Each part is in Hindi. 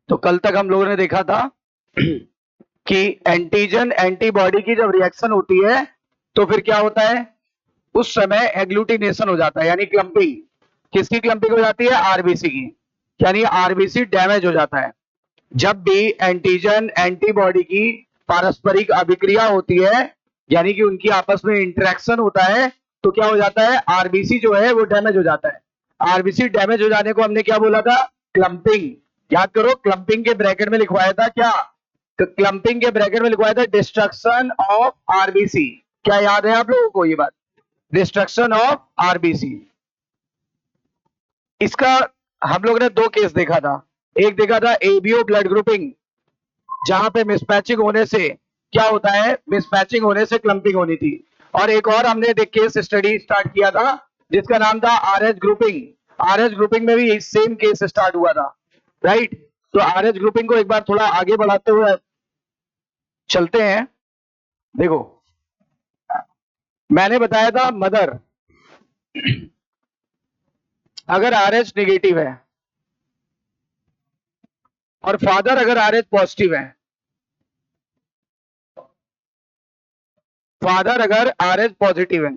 तो कल तक हम लोगों ने देखा था कि एंटीजन एंटीबॉडी की जब रिएक्शन होती है तो फिर क्या होता है, उस समय एग्लूटिनेशन हो जाता है, यानी क्लंपिंग। किसकी क्लंपिंग हो जाती है? आरबीसी की, यानी आरबीसी डैमेज हो जाता है। जब भी एंटीजन एंटीबॉडी की पारस्परिक अभिक्रिया होती है, यानी कि उनकी आपस में इंटरेक्शन होता है, तो क्या हो जाता है? आरबीसी जो है वो डैमेज हो जाता है। आरबीसी डैमेज हो जाने को हमने क्या बोला था? क्लंपिंग। याद करो, क्लंपिंग के ब्रैकेट में लिखवाया था क्या? क्लंपिंग के ब्रैकेट में लिखवाया था डिस्ट्रक्शन ऑफ आरबीसी। क्या याद है आप लोगों को ये बात? Destruction of RBC. इसका हम लोग ने दो केस देखा था। एक देखा था एबीओ ब्लड ग्रुपिंग, जहां पे मिसमैचिंग होने से क्या होता है? मिसमैचिंग होने से क्लंपिंग होनी थी। और एक और हमने केस स्टडी स्टार्ट किया था जिसका नाम था आरएच ग्रुपिंग। आरएच ग्रुपिंग में भी सेम केस स्टार्ट हुआ था, राइट? तो आरएच ग्रुपिंग को एक बार थोड़ा आगे बढ़ाते हुए चलते हैं। देखो, मैंने बताया था मदर अगर आरएच नेगेटिव है और फादर अगर आरएच पॉजिटिव है, फादर अगर आरएच पॉजिटिव है,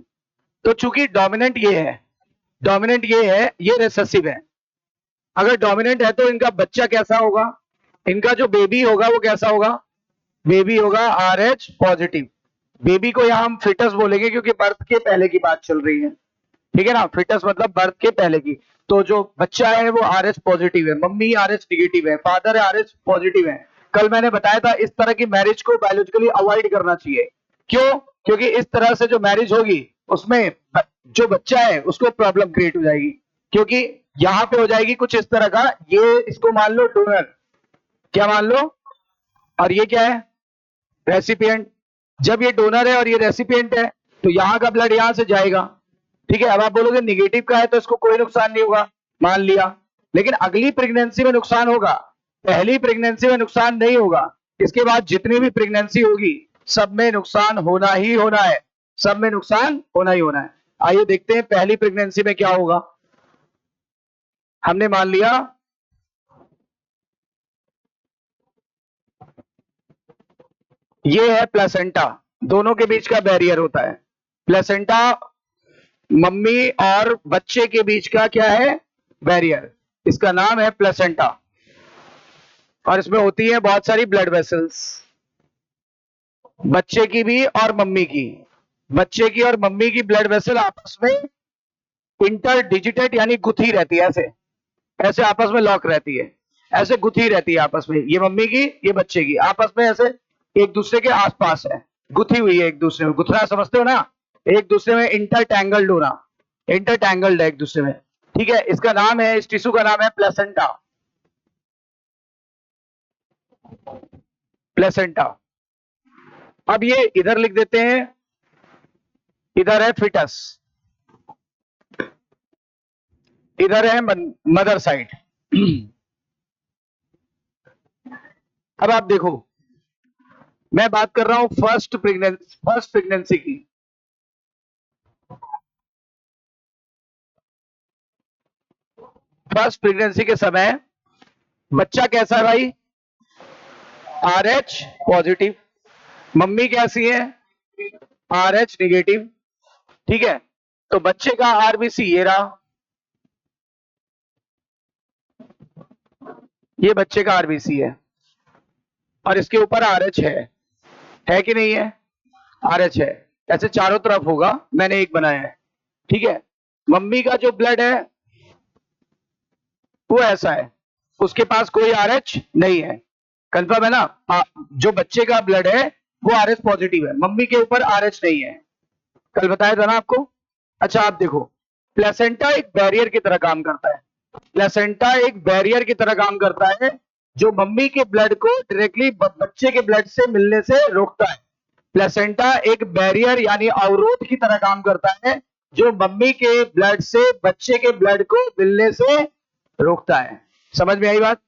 तो चूंकि डोमिनेंट ये है, डोमिनेंट ये है, ये रिसेसिव है। अगर डोमिनेंट है तो इनका बच्चा कैसा होगा? इनका जो बेबी होगा वो कैसा होगा? बेबी होगा आरएच पॉजिटिव। बेबी को यहां हम फिटस बोलेंगे क्योंकि बर्थ के पहले की बात चल रही है, ठीक है ना? फिटस मतलब बर्थ के पहले की। तो जो बच्चा है वो आरएच पॉजिटिव है, मम्मी आरएच निगेटिव है, फादर आरएच पॉजिटिव है। कल मैंने बताया था इस तरह की मैरिज को बायोलॉजिकली अवॉइड करना चाहिए। क्यों? क्योंकि इस तरह से जो मैरिज होगी उसमें जो बच्चा है उसको प्रॉब्लम क्रिएट हो जाएगी। क्योंकि यहां पे हो जाएगी कुछ इस तरह का, ये इसको मान लो डोनर, क्या मान लो, और ये क्या है? रेसिपिएंट। जब ये डोनर है और ये रेसिपिएंट है तो यहाँ का ब्लड यहां से जाएगा, ठीक है? अब आप बोलोगे निगेटिव का है तो इसको कोई नुकसान नहीं होगा, मान लिया। लेकिन अगली प्रेगनेंसी में नुकसान होगा, पहली प्रेगनेंसी में नुकसान नहीं होगा। इसके बाद जितनी भी प्रेगनेंसी होगी सब में नुकसान होना ही होना है, सब में नुकसान होना ही होना है। आइए देखते हैं पहली प्रेगनेंसी में क्या होगा। हमने मान लिया ये है प्लेसेंटा, दोनों के बीच का बैरियर होता है। प्लेसेंटा मम्मी और बच्चे के बीच का क्या है? बैरियर। इसका नाम है प्लेसेंटा। और इसमें होती है बहुत सारी ब्लड वेसल्स, बच्चे की भी और मम्मी की। बच्चे की और मम्मी की ब्लड वेसल आपस में इंटर डिजिटेड यानी गुथी रहती है, ऐसे ऐसे आपस में लॉक रहती है, ऐसे गुथी रहती है आपस में। ये मम्मी की, ये बच्चे की, आपस में ऐसे एक दूसरे के आसपास है, गुथी हुई है एक दूसरे में। गुथरा समझते हो ना? एक दूसरे में इंटरटैंगल्ड होना, इंटरटैंगल्ड है एक दूसरे में, ठीक है? इसका नाम है, इस टिश्यू का नाम है प्लेसेंटा। प्लेसेंटा। अब ये इधर लिख देते हैं, इधर है फिटस, इधर है मदर साइड। अब आप देखो, मैं बात कर रहा हूं फर्स्ट प्रेगनेंसी की। फर्स्ट प्रेगनेंसी के समय बच्चा कैसा है भाई? RH positive. मम्मी कैसी है? आरएच निगेटिव, ठीक है? तो बच्चे का आरबीसी ये रहा, ये बच्चे का आरबीसी है और इसके ऊपर आरएच है कि नहीं है? आरएच है, ऐसे चारों तरफ होगा, मैंने एक बनाया है, ठीक है? मम्मी का जो ब्लड है वो ऐसा है, उसके पास कोई आरएच नहीं है, कंफर्म है ना? जो बच्चे का ब्लड है वो आरएच पॉजिटिव है, मम्मी के ऊपर आरएच नहीं है, कल बताया था ना आपको। अच्छा आप देखो, प्लेसेंटा एक बैरियर की तरह काम करता है। प्लेसेंटा एक बैरियर की तरह काम करता है जो मम्मी के ब्लड को डायरेक्टली बच्चे के ब्लड से मिलने से रोकता है। प्लेसेंटा एक बैरियर यानी अवरोध की तरह काम करता है जो मम्मी के ब्लड से बच्चे के ब्लड को मिलने से रोकता है। समझ में आई बात?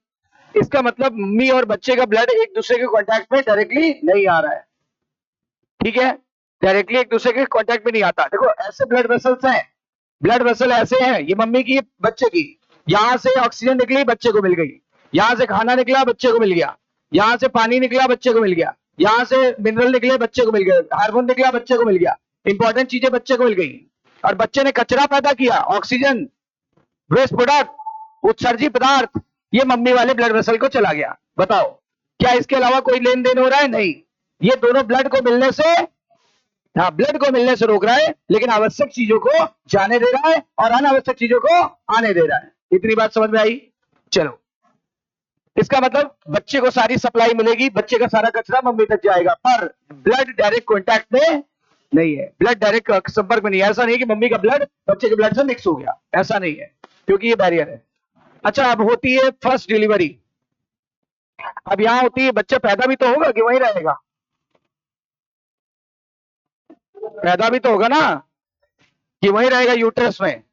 इसका मतलब मम्मी और बच्चे का ब्लड एक दूसरे के कांटेक्ट में डायरेक्टली नहीं आ रहा है, ठीक है? डायरेक्टली एक दूसरे के कांटेक्ट में नहीं आता। देखो ऐसे ब्लड वेसल्स हैं ब्लड वेसल ऐसे हैं, ये मम्मी की बच्चे की, यहां से ऑक्सीजन निकली बच्चे को मिल गई, यहां से खाना निकला बच्चे को मिल गया, यहां से पानी निकला बच्चे को मिल गया, यहां से मिनरल निकले बच्चे को मिल गए, हार्मोन निकला बच्चे को मिल गया, इंपॉर्टेंट चीजें बच्चे को मिल गई। और बच्चे ने कचरा पैदा किया, ऑक्सीजन, वेस्ट प्रोडक्ट, उत्सर्जित पदार्थ, ये मम्मी वाले ब्लड वेसल को चला गया। बताओ क्या इसके अलावा कोई लेन देन हो रहा है? नहीं, ये दोनों ब्लड को मिलने से, हाँ, ब्लड को मिलने से रोक रहा है, लेकिन आवश्यक चीजों को जाने दे रहा है और अनावश्यक चीजों को आने दे रहा है। इतनी बात समझ में आई? चलो, इसका मतलब बच्चे को सारी सप्लाई मिलेगी, बच्चे का सारा कचरा मम्मी तक जाएगा, पर ब्लड डायरेक्ट कॉन्टैक्ट में नहीं है, ब्लड डायरेक्ट संपर्क में नहीं है। ऐसा नहीं है कि मम्मी का ब्लड बच्चे के ब्लड से मिक्स हो गया, ऐसा नहीं है, क्योंकि ये बैरियर है। अच्छा, अब होती है फर्स्ट डिलीवरी। अब यहां होती है, बच्चा पैदा भी तो होगा कि वहीं रहेगा? पैदा भी तो होगा ना, कि वहीं रहेगा, यूट्रस में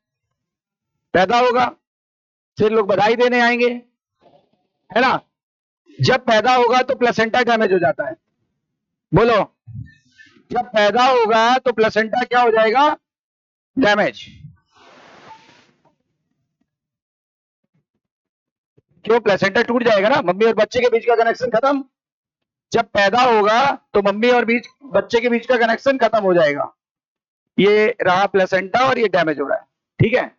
पैदा होगा, फिर लोग बधाई देने आएंगे, है ना? जब पैदा होगा तो प्लेसेंटा डैमेज हो जाता है। बोलो, जब पैदा होगा तो प्लेसेंटा क्या हो जाएगा? डैमेज। क्यों? प्लेसेंटा टूट जाएगा ना, मम्मी और बच्चे के बीच का कनेक्शन खत्म। जब पैदा होगा तो मम्मी और बच्चे के बीच का कनेक्शन खत्म हो जाएगा। ये रहा प्लेसेंटा और ये डैमेज हो रहा है, ठीक है?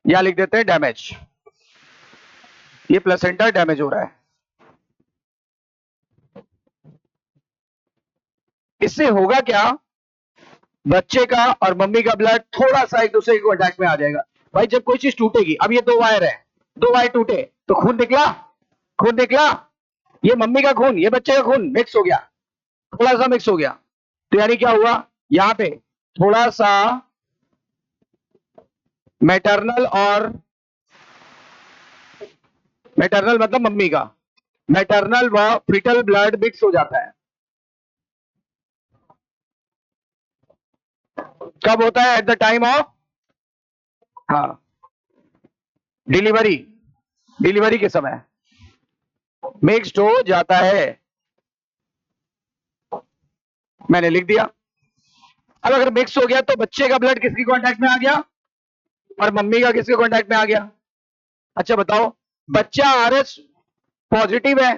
यहां लिख देते हैं डैमेज, ये प्लेसेंटा डैमेज हो रहा है। इससे होगा क्या? बच्चे का और मम्मी का ब्लड थोड़ा सा एक दूसरे के कॉन्टैक्ट में आ जाएगा। भाई जब कोई चीज टूटेगी, अब ये दो वायर है, दो वायर टूटे तो खून निकला, खून निकला, ये मम्मी का खून, ये बच्चे का खून मिक्स हो गया, थोड़ा सा मिक्स हो गया, तो यानी क्या हुआ? यहां पे थोड़ा सा मैटरनल और, मैटरनल मतलब मम्मी का, मैटरनल व फिटल ब्लड मिक्स हो जाता है। कब होता है? एट द टाइम ऑफ, हाँ, डिलीवरी, डिलीवरी के समय मिक्स्ड हो जाता है। मैंने लिख दिया। अब अगर मिक्स हो गया तो बच्चे का ब्लड किसके कांटेक्ट में आ गया और मम्मी का किसके कांटेक्ट में आ गया? अच्छा बताओ, बच्चा आरएच पॉजिटिव है,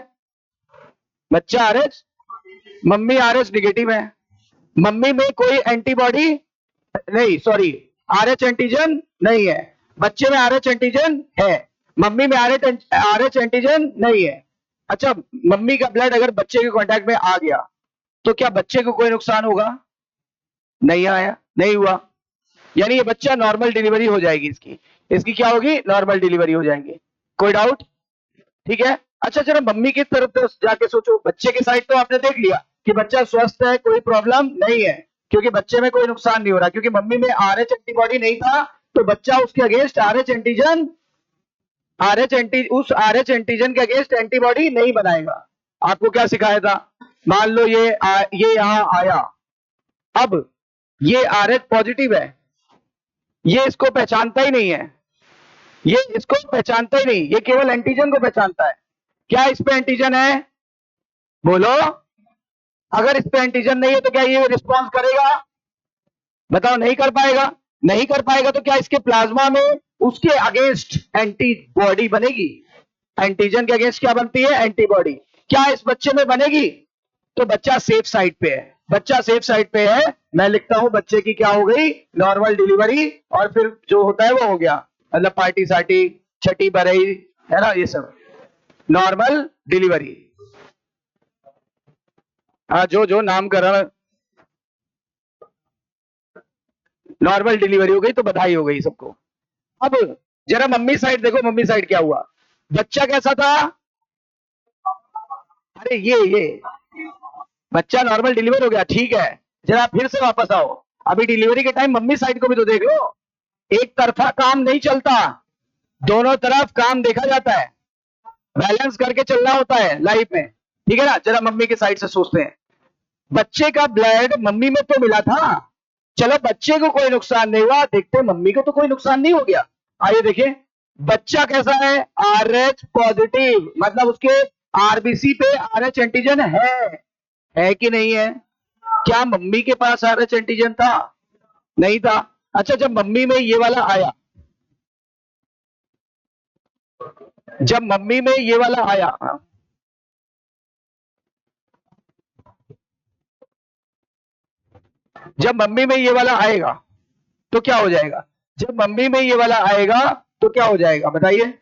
बच्चा आरएच, मम्मी आरएच निगेटिव है, मम्मी में कोई एंटीबॉडी नहीं, सॉरी, आरएच एंटीजन नहीं है, बच्चे में आरएच एंटीजन है, मम्मी में आरएच एंटीजन नहीं है। अच्छा, मम्मी का ब्लड अगर बच्चे के कांटेक्ट में आ गया तो क्या बच्चे को कोई नुकसान होगा? नहीं आया, नहीं हुआ, यानी ये बच्चा नॉर्मल डिलीवरी हो जाएगी, इसकी इसकी क्या होगी? नॉर्मल डिलीवरी हो जाएंगी। कोई डाउट? ठीक है। अच्छा चलो मम्मी की तरफ जाके सोचो, बच्चे की साइड तो आपने देख लिया कि बच्चा स्वस्थ है, कोई प्रॉब्लम नहीं है, क्योंकि बच्चे में कोई नुकसान नहीं हो रहा, क्योंकि मम्मी में आरएच एंटीबॉडी नहीं था, तो बच्चा उसके अगेंस्ट आरएच एंटीजन, उस आरएच एंटीजन के अगेंस्ट एंटीबॉडी नहीं बनाएगा। आपको क्या सिखाया था? मान लो ये यहां आया, अब ये आरएच पॉजिटिव है, ये इसको पहचानता ही नहीं है, ये इसको पहचानता ही नहीं, ये केवल एंटीजन को पहचानता है। क्या इस पे एंटीजन है? बोलो, अगर इस पे एंटीजन नहीं है तो क्या ये रिस्पॉन्स करेगा? बताओ, नहीं कर पाएगा। नहीं कर पाएगा तो क्या इसके प्लाज्मा में उसके अगेंस्ट एंटीबॉडी बनेगी? एंटीजन के अगेंस्ट क्या बनती है? एंटीबॉडी। क्या इस बच्चे में बनेगी? तो बच्चा सेफ साइड पे है, बच्चा सेफ साइड पे है। मैं लिखता हूं बच्चे की क्या हो गई? नॉर्मल डिलीवरी, और फिर जो होता है वो हो गया, मतलब पार्टी सार्टी, छठी बरई, है ना, ये सब नॉर्मल डिलीवरी। हाँ, जो नामकरण नॉर्मल डिलीवरी हो गई तो बधाई हो गई सबको। अब जरा मम्मी साइड देखो, मम्मी साइड क्या हुआ? बच्चा कैसा था? अरे ये बच्चा नॉर्मल डिलीवर हो गया, ठीक है। जरा फिर से वापस आओ, अभी डिलीवरी के टाइम मम्मी साइड को भी तो देख लो। एक तरफा काम नहीं चलता, दोनों तरफ काम देखा जाता है, बैलेंस करके चलना होता है लाइफ में, ठीक है ना? जरा मम्मी के साइड से सोचते हैं, बच्चे का ब्लड मम्मी में तो मिला था, चलो बच्चे को कोई नुकसान नहीं हुआ, देखते मम्मी को तो कोई नुकसान नहीं हो गया। आइए देखिए, बच्चा कैसा है? आरएच पॉजिटिव, मतलब उसके आरबीसी पे आरएच एंटीजन है कि नहीं है? क्या मम्मी के पास आरएच एंटीजन था? नहीं था। अच्छा, जब मम्मी में ये वाला आया, जब मम्मी में ये वाला आया, जब मम्मी में ये वाला आएगा तो क्या हो जाएगा? जब मम्मी में ये वाला आएगा तो क्या हो जाएगा बताइए?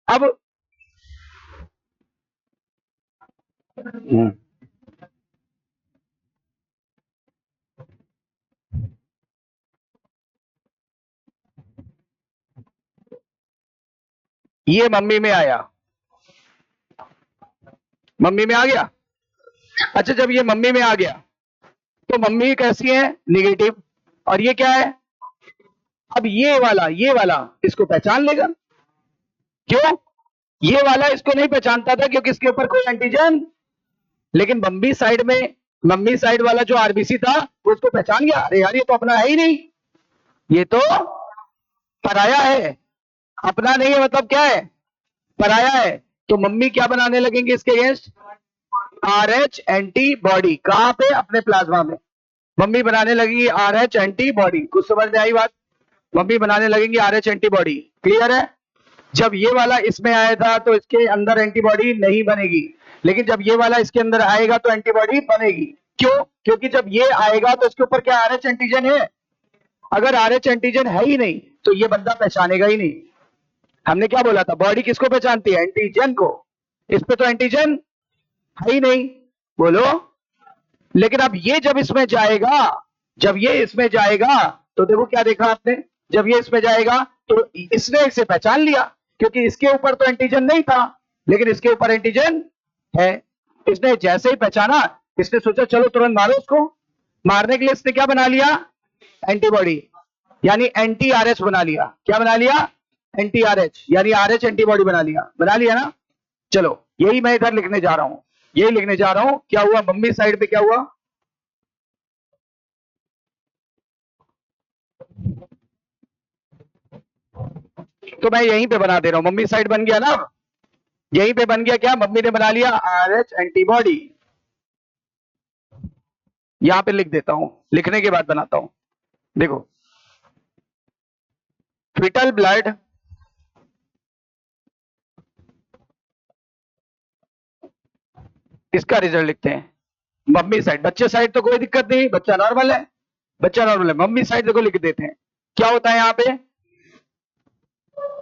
अब ये मम्मी में आया, मम्मी में आ गया। अच्छा, जब ये मम्मी में आ गया तो मम्मी कैसी है? निगेटिव। और ये क्या है? अब ये वाला इसको पहचान लेगा। क्यों? ये वाला इसको नहीं पहचानता था क्योंकि इसके ऊपर कोई एंटीजन, लेकिन मम्मी साइड में, मम्मी साइड वाला जो आरबीसी था वो उसको पहचान गया। अरे यार, ये तो अपना है ही नहीं, ये तो पराया है। अपना नहीं है मतलब क्या है? पराया है। तो मम्मी क्या बनाने लगेंगे इसके अगेंस्ट? RH antibody. कहां पे? अपने प्लाज्मा में। मम्मी बनाने लगेंगी आरएच एंटीबॉडी। कुछ समझ में आई बात? मम्मी बनाने लगेंगी आरएच एंटीबॉडी। क्लियर है? जब ये वाला इसमें आया था तो इसके अंदर एंटीबॉडी नहीं बनेगी, लेकिन जब ये वाला इसके अंदर आएगा तो एंटीबॉडी बनेगी। क्यों? क्योंकि जब ये आएगा तो इसके ऊपर क्या आरएच एंटीजन है? अगर आरएच एंटीजन है ही नहीं तो ये बंदा पहचानेगा ही नहीं। हमने क्या बोला था? बॉडी किसको पहचानती है? एंटीजन को। इस पे तो एंटीजन है ही नहीं। बोलो। लेकिन अब ये जब इसमें जाएगा, जब ये इसमें जाएगा तो देखो क्या देखा आपने? जब ये इसमें जाएगा तो इसने इसे पहचान लिया क्योंकि इसके ऊपर तो एंटीजन नहीं था, लेकिन इसके ऊपर एंटीजन है। इसने जैसे ही पहचाना, इसने सोचा चलो तुरंत मारो उसको। मारने के लिए इसने क्या बना लिया? एंटीबॉडी, यानी एंटी आरएच बना लिया। क्या बना लिया? एंटी आरएच, यानी आरएच एंटीबॉडी बना लिया। बना लिया ना? चलो, यही मैं इधर लिखने जा रहा हूं, यही लिखने जा रहा हूं। क्या हुआ मम्मी साइड पे? क्या हुआ? तो मैं यहीं पे बना दे रहा हूं, मम्मी साइड बन गया ना। यहीं पे बन गया। क्या मम्मी ने बना लिया? RH antibody. यहां पे लिख देता हूं, लिखने के बाद बनाता हूं। देखो, फिटल ब्लड, इसका रिजल्ट लिखते हैं। मम्मी साइड, बच्चे साइड तो कोई दिक्कत नहीं, बच्चा नॉर्मल है, बच्चा नॉर्मल है। मम्मी साइड देखो लिख देते हैं। क्या होता है यहां पे?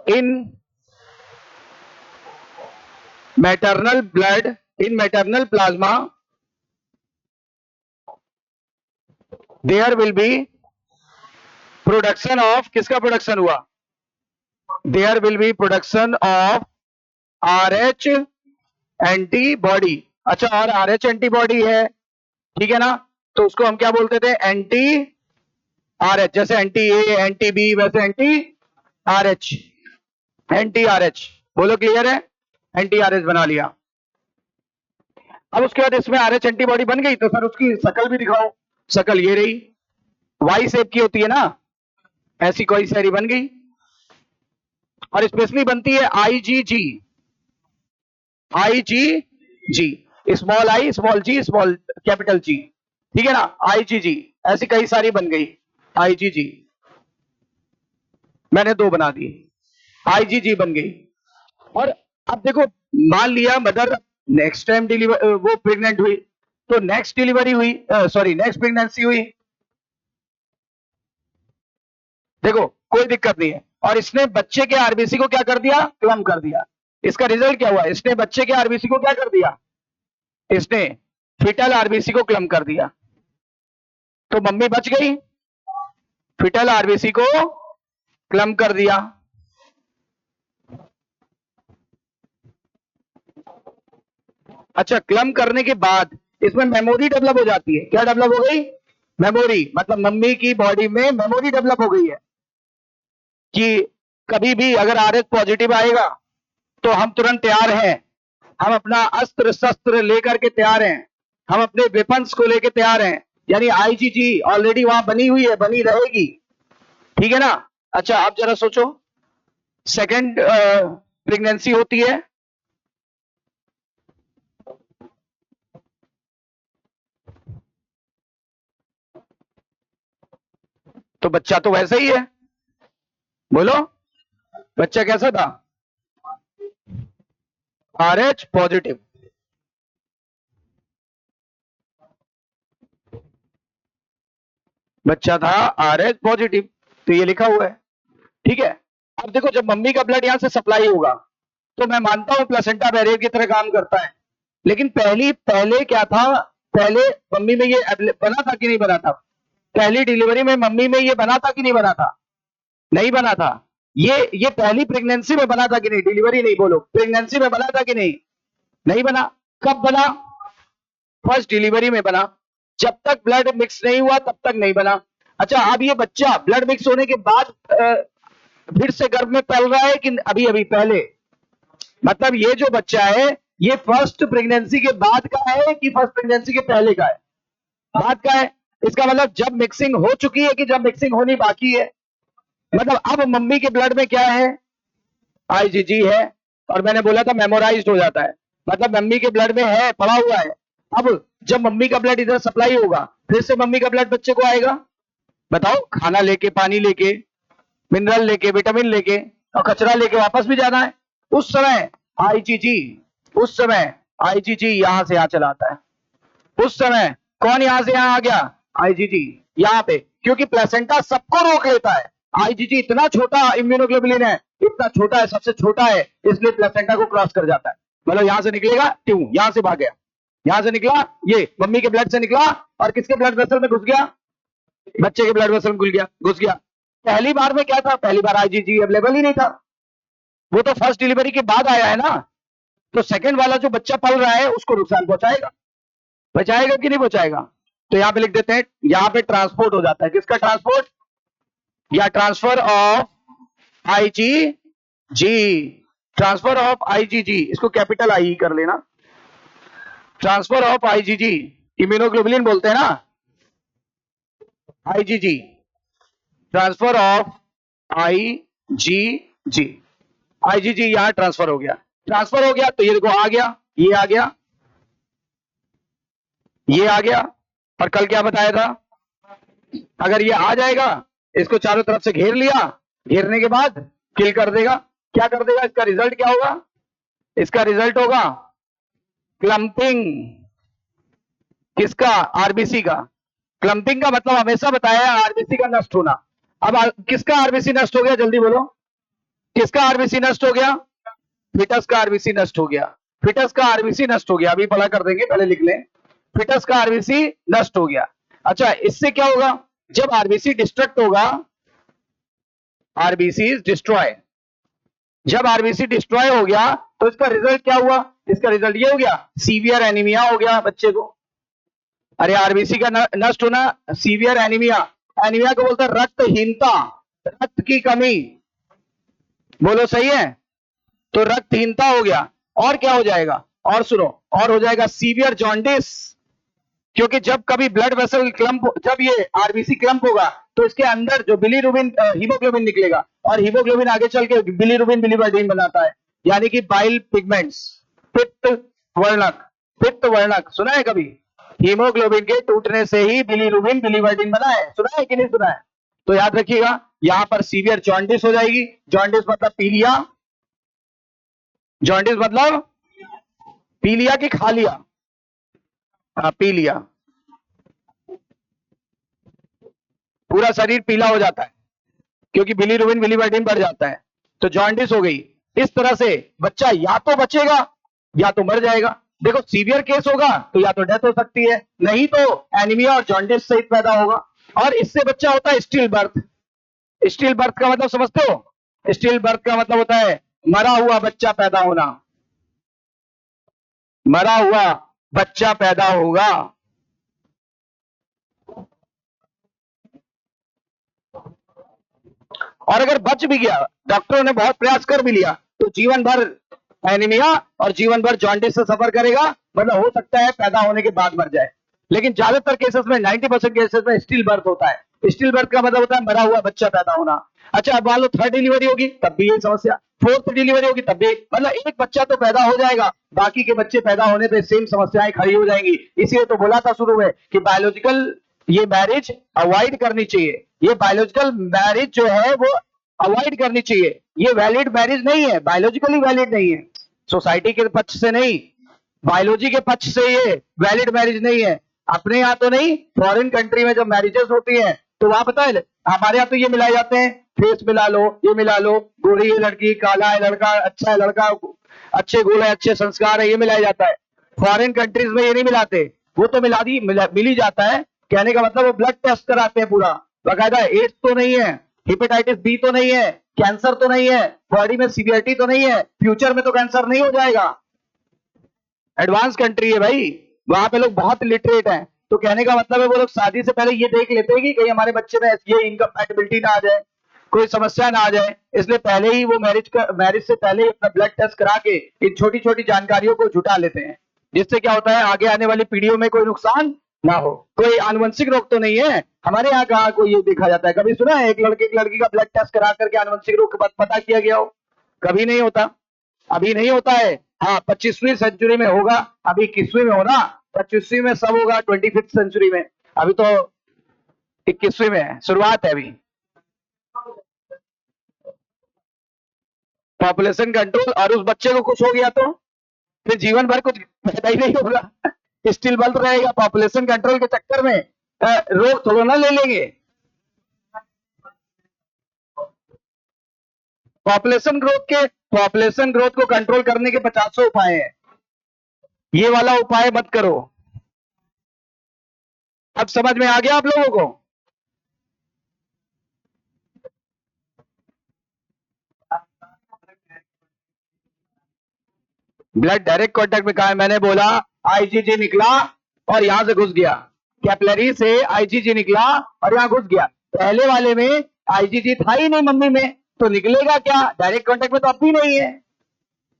In maternal blood, in maternal plasma there will be production of, किसका प्रोडक्शन हुआ? There will be production of RH antibody. अच्छा, और आरएच एंटीबॉडी है, ठीक है ना? तो उसको हम क्या बोलते थे? Anti RH. जैसे एंटी ए, एंटी बी, वैसे एंटी आरएच। Anti RH. बोलो क्लियर है? एंटी आरएच बना लिया। अब उसके बाद इसमें आरएच एंटीबॉडी बन गई तो सर उसकी शकल भी दिखाओ। शकल ये रही, वाई शेप की होती है ना, ऐसी कोई सारी बन गई। और स्पेशली बनती है IgG, IgG, small I, small G, small capital G, ठीक है ना? आईजीजी, ऐसी कई सारी बन गई। आईजीजी मैंने दो बना दी, आईजीजी बन गई। और अब देखो, मान लिया मदर नेक्स्ट टाइम डिलीवर, वो प्रेग्नेंट हुई, तो नेक्स्ट डिलीवरी हुई, सॉरी नेक्स्ट प्रेगनेंसी हुई, देखो कोई दिक्कत नहीं है। और इसने बच्चे के आरबीसी को क्या कर दिया? क्लम कर दिया। इसका रिजल्ट क्या हुआ? इसने बच्चे के आरबीसी को क्या कर दिया? इसने फिटल आरबीसी को क्लम कर दिया। तो मम्मी बच गई, फिटल आरबीसी को क्लम कर दिया। अच्छा, क्लम करने के बाद इसमें मेमोरी डेवलप हो जाती है। क्या डेवलप हो गई? मेमोरी। मतलब मम्मी की बॉडी में मेमोरी डेवलप हो गई है कि कभी भी अगर आरएच पॉजिटिव आएगा तो हम तुरंत तैयार हैं, हम अपना अस्त्र शस्त्र लेकर के तैयार हैं, हम अपने वेपन्स को लेकर तैयार हैं। यानी आईजीजी ऑलरेडी वहां बनी हुई है, बनी रहेगी, ठीक है ना? अच्छा, आप जरा सोचो, सेकंड प्रेगनेंसी होती है, तो बच्चा तो वैसा ही है, बोलो बच्चा कैसा था? RH positive. बच्चा था RH पॉजिटिव, तो ये लिखा हुआ है, ठीक है। अब देखो जब मम्मी का ब्लड यहां से सप्लाई होगा तो मैं मानता हूं प्लेसेंटा बैरियर की तरह काम करता है, लेकिन पहले क्या था, पहले मम्मी में ये बना था कि नहीं बना था? पहली डिलीवरी में मम्मी में ये बना था कि नहीं बना था? नहीं बना था। ये पहली प्रेगनेंसी में बना था कि नहीं? डिलीवरी नहीं बोलो, प्रेगनेंसी में बना था कि नहीं? नहीं बना। कब बना? फर्स्ट डिलीवरी में बना। जब तक ब्लड मिक्स नहीं हुआ तब तक नहीं बना। अच्छा, अब ये बच्चा ब्लड मिक्स होने के बाद फिर से गर्भ में पल रहा है कि अभी अभी पहले? मतलब ये जो बच्चा है ये फर्स्ट प्रेगनेंसी के बाद का है कि फर्स्ट प्रेगनेंसी के पहले का है? बाद का है। इसका मतलब जब मिक्सिंग हो चुकी है कि जब मिक्सिंग होनी बाकी है? मतलब अब मम्मी के ब्लड में क्या है? IgG है, और मैंने बोला था मेमोराइज्ड हो जाता है, मतलब मम्मी के ब्लड में है, पड़ा हुआ है। अब जब मम्मी का ब्लड इधर सप्लाई होगा फिर से मम्मी का ब्लड बच्चे को आएगा। बताओ, खाना लेके, पानी लेके, मिनरल लेके, विटामिन लेके और कचरा लेके वापस भी जाना है। उस समय IgG यहां से यहां चला आता है। उस समय कौन यहां से यहां आ गया? IgG यहां पे, क्योंकि प्लेसेंटा सबको रोक लेता है। IgG इतना छोटा इम्यूनोग्लोबुलिन है, इतना छोटा है, सबसे छोटा है, इसलिए प्लेसेंटा को क्रॉस कर जाता है। मतलब यहां से निकलेगा, ट्यू यहां से भाग गया, यहां से निकला, ये मम्मी के ब्लड से निकला और किसके ब्लड वेसल में घुस गया? बच्चे के ब्लड वेसल में घुस गया। पहली बार में क्या था? पहली बार IgG अवेलेबल ही नहीं था, वो तो फर्स्ट डिलीवरी के बाद आया है ना। तो सेकंड वाला जो बच्चा पल रहा है उसको नुकसान पहुंचाएगा, बचाएगा कि नहीं बचाएगा? तो यहां पे लिख देते हैं, यहां पे ट्रांसपोर्ट हो जाता है। किसका ट्रांसपोर्ट? या transfer of IgG, transfer of IgG, इसको कैपिटल आई कर लेना। ट्रांसफर ऑफ IgG, इम्यूनोग्लोबुलिन बोलते हैं ना, IgG, transfer of IgG, IgG यहां ट्रांसफर हो गया। ट्रांसफर हो गया तो ये देखो आ गया, ये आ गया, ये आ गया। और कल क्या बताया था? अगर ये आ जाएगा, इसको चारों तरफ से घेर लिया, घेरने के बाद किल कर देगा। क्या कर देगा? इसका रिजल्ट क्या होगा? इसका रिजल्ट होगा क्लंपिंग। किसका? आरबीसी का। क्लंपिंग का मतलब हमेशा बताया आरबीसी का नष्ट होना। अब किसका आरबीसी नष्ट हो गया? जल्दी बोलो, किसका आरबीसी नष्ट हो गया? फिटस का आरबीसी नष्ट हो गया। फिटस का आरबीसी नष्ट हो गया, अभी पढ़ा कर देंगे, पहले लिख लें। फिटस का आरबीसी नष्ट हो गया। अच्छा, इससे क्या होगा? जब आरबीसी डिस्ट्रक्ट होगा, आरबीसी डिस्ट्रॉय, जब आरबीसी डिस्ट्रॉय हो गया तो इसका रिजल्ट क्या हुआ? इसका रिजल्ट ये हो गया, सीवियर एनीमिया हो गया बच्चे को। अरे आरबीसी का नष्ट होना, सीवियर एनीमिया, एनीमिया को बोलते हैं रक्तहीनता, रक्त की कमी, बोलो सही है? तो रक्तहीनता हो गया। और क्या हो जाएगा? और सुनो, और हो जाएगा सीवियर जॉन्डिस, क्योंकि जब कभी ब्लड वेसल क्लम्प, जब ये आरबीसी क्लम्प होगा तो इसके अंदर जो बिलीरुबिन, हीमोग्लोबिन निकलेगा, और हीमोग्लोबिन आगे चल के बिलीरुबिन बिलीवर्डिन बनाता है, यानी कि बाइल पिगमेंट्स, पित्त वर्णक। पित्त वर्णक सुना है कभी? हीमोग्लोबिन के टूटने से ही बिलीरुबिन बिलीवर्डिन बना है, सुना है कि नहीं सुना है? तो याद रखिएगा, यहां पर सीवियर जॉन्डिस हो जाएगी। जॉन्डिस मतलब पीलिया, जॉन्डिस मतलब पीलिया की खा लिया, पी लिया, पूरा शरीर पीला हो जाता है क्योंकि बिलीरुबिन बिलीवर्डिन बढ़ जाता है, तो जॉन्डिस हो गई। इस तरह से बच्चा या तो बचेगा या तो मर जाएगा। देखो, सीवियर केस होगा तो या तो डेथ हो सकती है, नहीं तो एनीमिया और जॉन्डिस सहित पैदा होगा। और इससे बच्चा होता है स्टिल बर्थ। स्टिल बर्थ का मतलब समझते हो? स्टिल बर्थ का मतलब होता है मरा हुआ बच्चा पैदा होना, मरा हुआ बच्चा पैदा होगा। और अगर बच भी गया, डॉक्टरों ने बहुत प्रयास कर भी लिया, तो जीवन भर एनीमिया और जीवन भर जॉन्डिस से सफर करेगा। मतलब हो सकता है पैदा होने के बाद मर जाए, लेकिन ज्यादातर केसेस में 90% केसेस में स्टिल बर्थ होता है। स्टिल बर्थ का मतलब होता है मरा हुआ बच्चा पैदा होना। अच्छा, अब मान लो थर्ड डिलीवरी होगी तब भी यही समस्या, फोर्थ डिलीवरी होगी तब भी, मतलब एक बच्चा तो पैदा हो जाएगा, बाकी के बच्चे पैदा होने पे सेम समस्याएं खड़ी हो जाएंगी। इसलिए तो बोला था शुरू में कि बायोलॉजिकल ये मैरिज अवॉइड करनी चाहिए। ये बायोलॉजिकल मैरिज जो है वो अवॉइड करनी चाहिए। ये वैलिड मैरिज नहीं है, बायोलॉजिकली वैलिड नहीं है, सोसाइटी के पक्ष से नहीं, बायोलॉजी के पक्ष से ये वैलिड मैरिज नहीं है। अपने यहाँ तो नहीं, फॉरेन कंट्री में जब मैरिजेस होती है तो वहां पता है, हमारे यहाँ तो ये मिलाए जाते हैं, फेस मिला लो, ये मिला लो, गोरी है लड़की, काला है लड़का, अच्छा है लड़का, अच्छे गुण है, अच्छे संस्कार है, ये मिलाया जाता है। फॉरेन कंट्रीज में ये नहीं मिलाते, वो तो मिल ही जाता है। कहने का मतलब वो ब्लड टेस्ट कराते हैं पूरा बाकायदा, एड्स तो नहीं है, हेपेटाइटिस बी तो नहीं है, कैंसर तो नहीं है, बॉडी में सीवियरिटी तो नहीं है, फ्यूचर में तो कैंसर नहीं हो जाएगा। एडवांस कंट्री है भाई, वहां पे लोग बहुत लिटरेट हैं। तो कहने का मतलब है वो लोग शादी से पहले ये देख लेते हैं कि कहीं हमारे बच्चे में ये इनकम्पैटिबिलिटी ना आ जाए, कोई समस्या ना आ जाए, इसलिए पहले ही वो मैरिज से पहले ही अपना ब्लड टेस्ट करा के इन छोटी छोटी जानकारियों को जुटा लेते हैं, जिससे क्या होता है आगे आने वाली पीढ़ियों में कोई नुकसान ना हो। कोई आनुवंशिक रोग तो नहीं है हमारे यहाँ, कहाँ कोई ये देखा जाता है? कभी सुना है एक लड़की का ब्लड टेस्ट करा करके आनुवंशिक रोग का पता किया गया हो? कभी नहीं होता, अभी नहीं होता है। हाँ, 25वीं सेंचुरी में होगा, अभी 21वीं में होना, 25वीं में सब होगा, 25th सेंचुरी में, अभी तो 21वीं में है, शुरुआत है अभी। पॉपुलेशन कंट्रोल, और उस बच्चे को कुछ हो गया तो फिर जीवन भर कुछ पैदा ही नहीं होगा, स्टिल बल्द रहेगा। पॉपुलेशन कंट्रोल के चक्कर में रोग थोड़ा ना ले लेंगे। पॉपुलेशन ग्रोथ को कंट्रोल करने के 50 उपाय हैं, ये वाला उपाय मत करो। अब समझ में आ गया आप लोगों को? ब्लड डायरेक्ट कांटेक्ट में कहा है, मैंने बोला आईजीजी निकला और यहां से घुस गया, कैपिलरी से आईजीजी निकला और यहां घुस गया। पहले वाले में आईजीजी था ही नहीं मम्मी में, तो निकलेगा क्या? डायरेक्ट कांटेक्ट में तो अब भी नहीं है।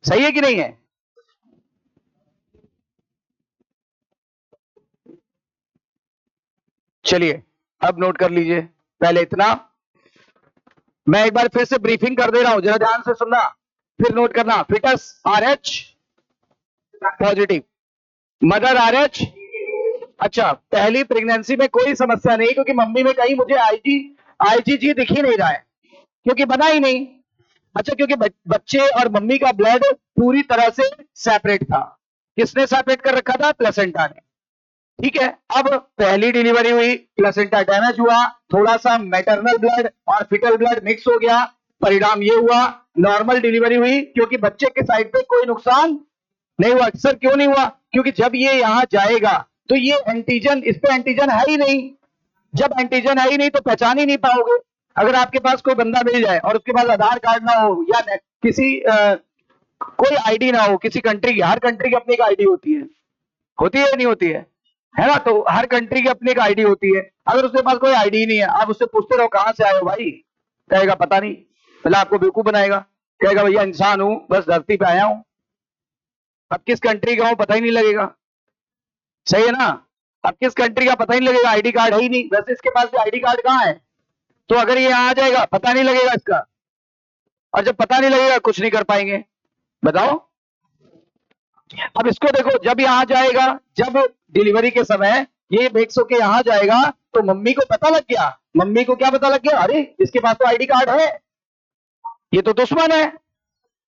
सही है कि नहीं है? चलिए अब नोट कर लीजिए, पहले इतना मैं एक बार फिर से ब्रीफिंग कर दे रहा हूं, जरा ध्यान से सुनना, फिर नोट करना। Foetus Rh positive, mother Rh, अच्छा पहली प्रेगनेंसी में कोई समस्या नहीं, क्योंकि मम्मी में कहीं मुझे आईजीजी दिख ही नहीं रहा है, क्योंकि बना ही नहीं। अच्छा, क्योंकि बच्चे और मम्मी का ब्लड पूरी तरह से सेपरेट था। किसने सेपरेट कर रखा था? प्लेसेंटा ने। ठीक है, अब पहली डिलीवरी हुई, प्लेसेंटा डैमेज हुआ, थोड़ा सा मैटरनल ब्लड और फिटल ब्लड मिक्स हो गया, परिणाम ये हुआ नॉर्मल डिलीवरी हुई, क्योंकि बच्चे के साइड पे कोई नुकसान नहीं हुआ। अक्सर क्यों नहीं हुआ? क्योंकि जब ये यहां जाएगा तो ये एंटीजन, इस पे एंटीजन है ही नहीं, जब एंटीजन है ही नहीं तो पहचान ही नहीं पाओगे। अगर आपके पास कोई बंदा मिल जाए और उसके पास आधार कार्ड ना हो या किसी कोई आईडी ना हो किसी कंट्री की, हर कंट्री की अपनी एक आईडी होती है नहीं होती है ना? तो हर कंट्री की अपनी एक आईडी होती है। अगर उसके पास कोई आईडी नहीं है, आप उससे पूछते रहो कहां से आए हो भाई, कहेगा पता नहीं, पहले आपको बेवकूफ बनाएगा, कहेगा भैया इंसान हूं, बस धरती पे आया हूं। अब किस कंट्री का हूं पता ही नहीं लगेगा, सही है ना? अब किस कंट्री का पता ही नहीं लगेगा, आईडी कार्ड है ही नहीं। वैसे इसके पास भी आईडी कार्ड कहाँ है? तो अगर ये यहाँ आ जाएगा पता नहीं लगेगा इसका, और जब पता नहीं लगेगा कुछ नहीं कर पाएंगे। बताओ, अब इसको देखो, जब यहाँ जाएगा, जब डिलीवरी के समय ये मिक्स होके यहाँ जाएगा तो मम्मी को पता लग गया, मम्मी को क्या पता लग गया? अरे इसके पास तो आईडी कार्ड है, ये तो दुश्मन है।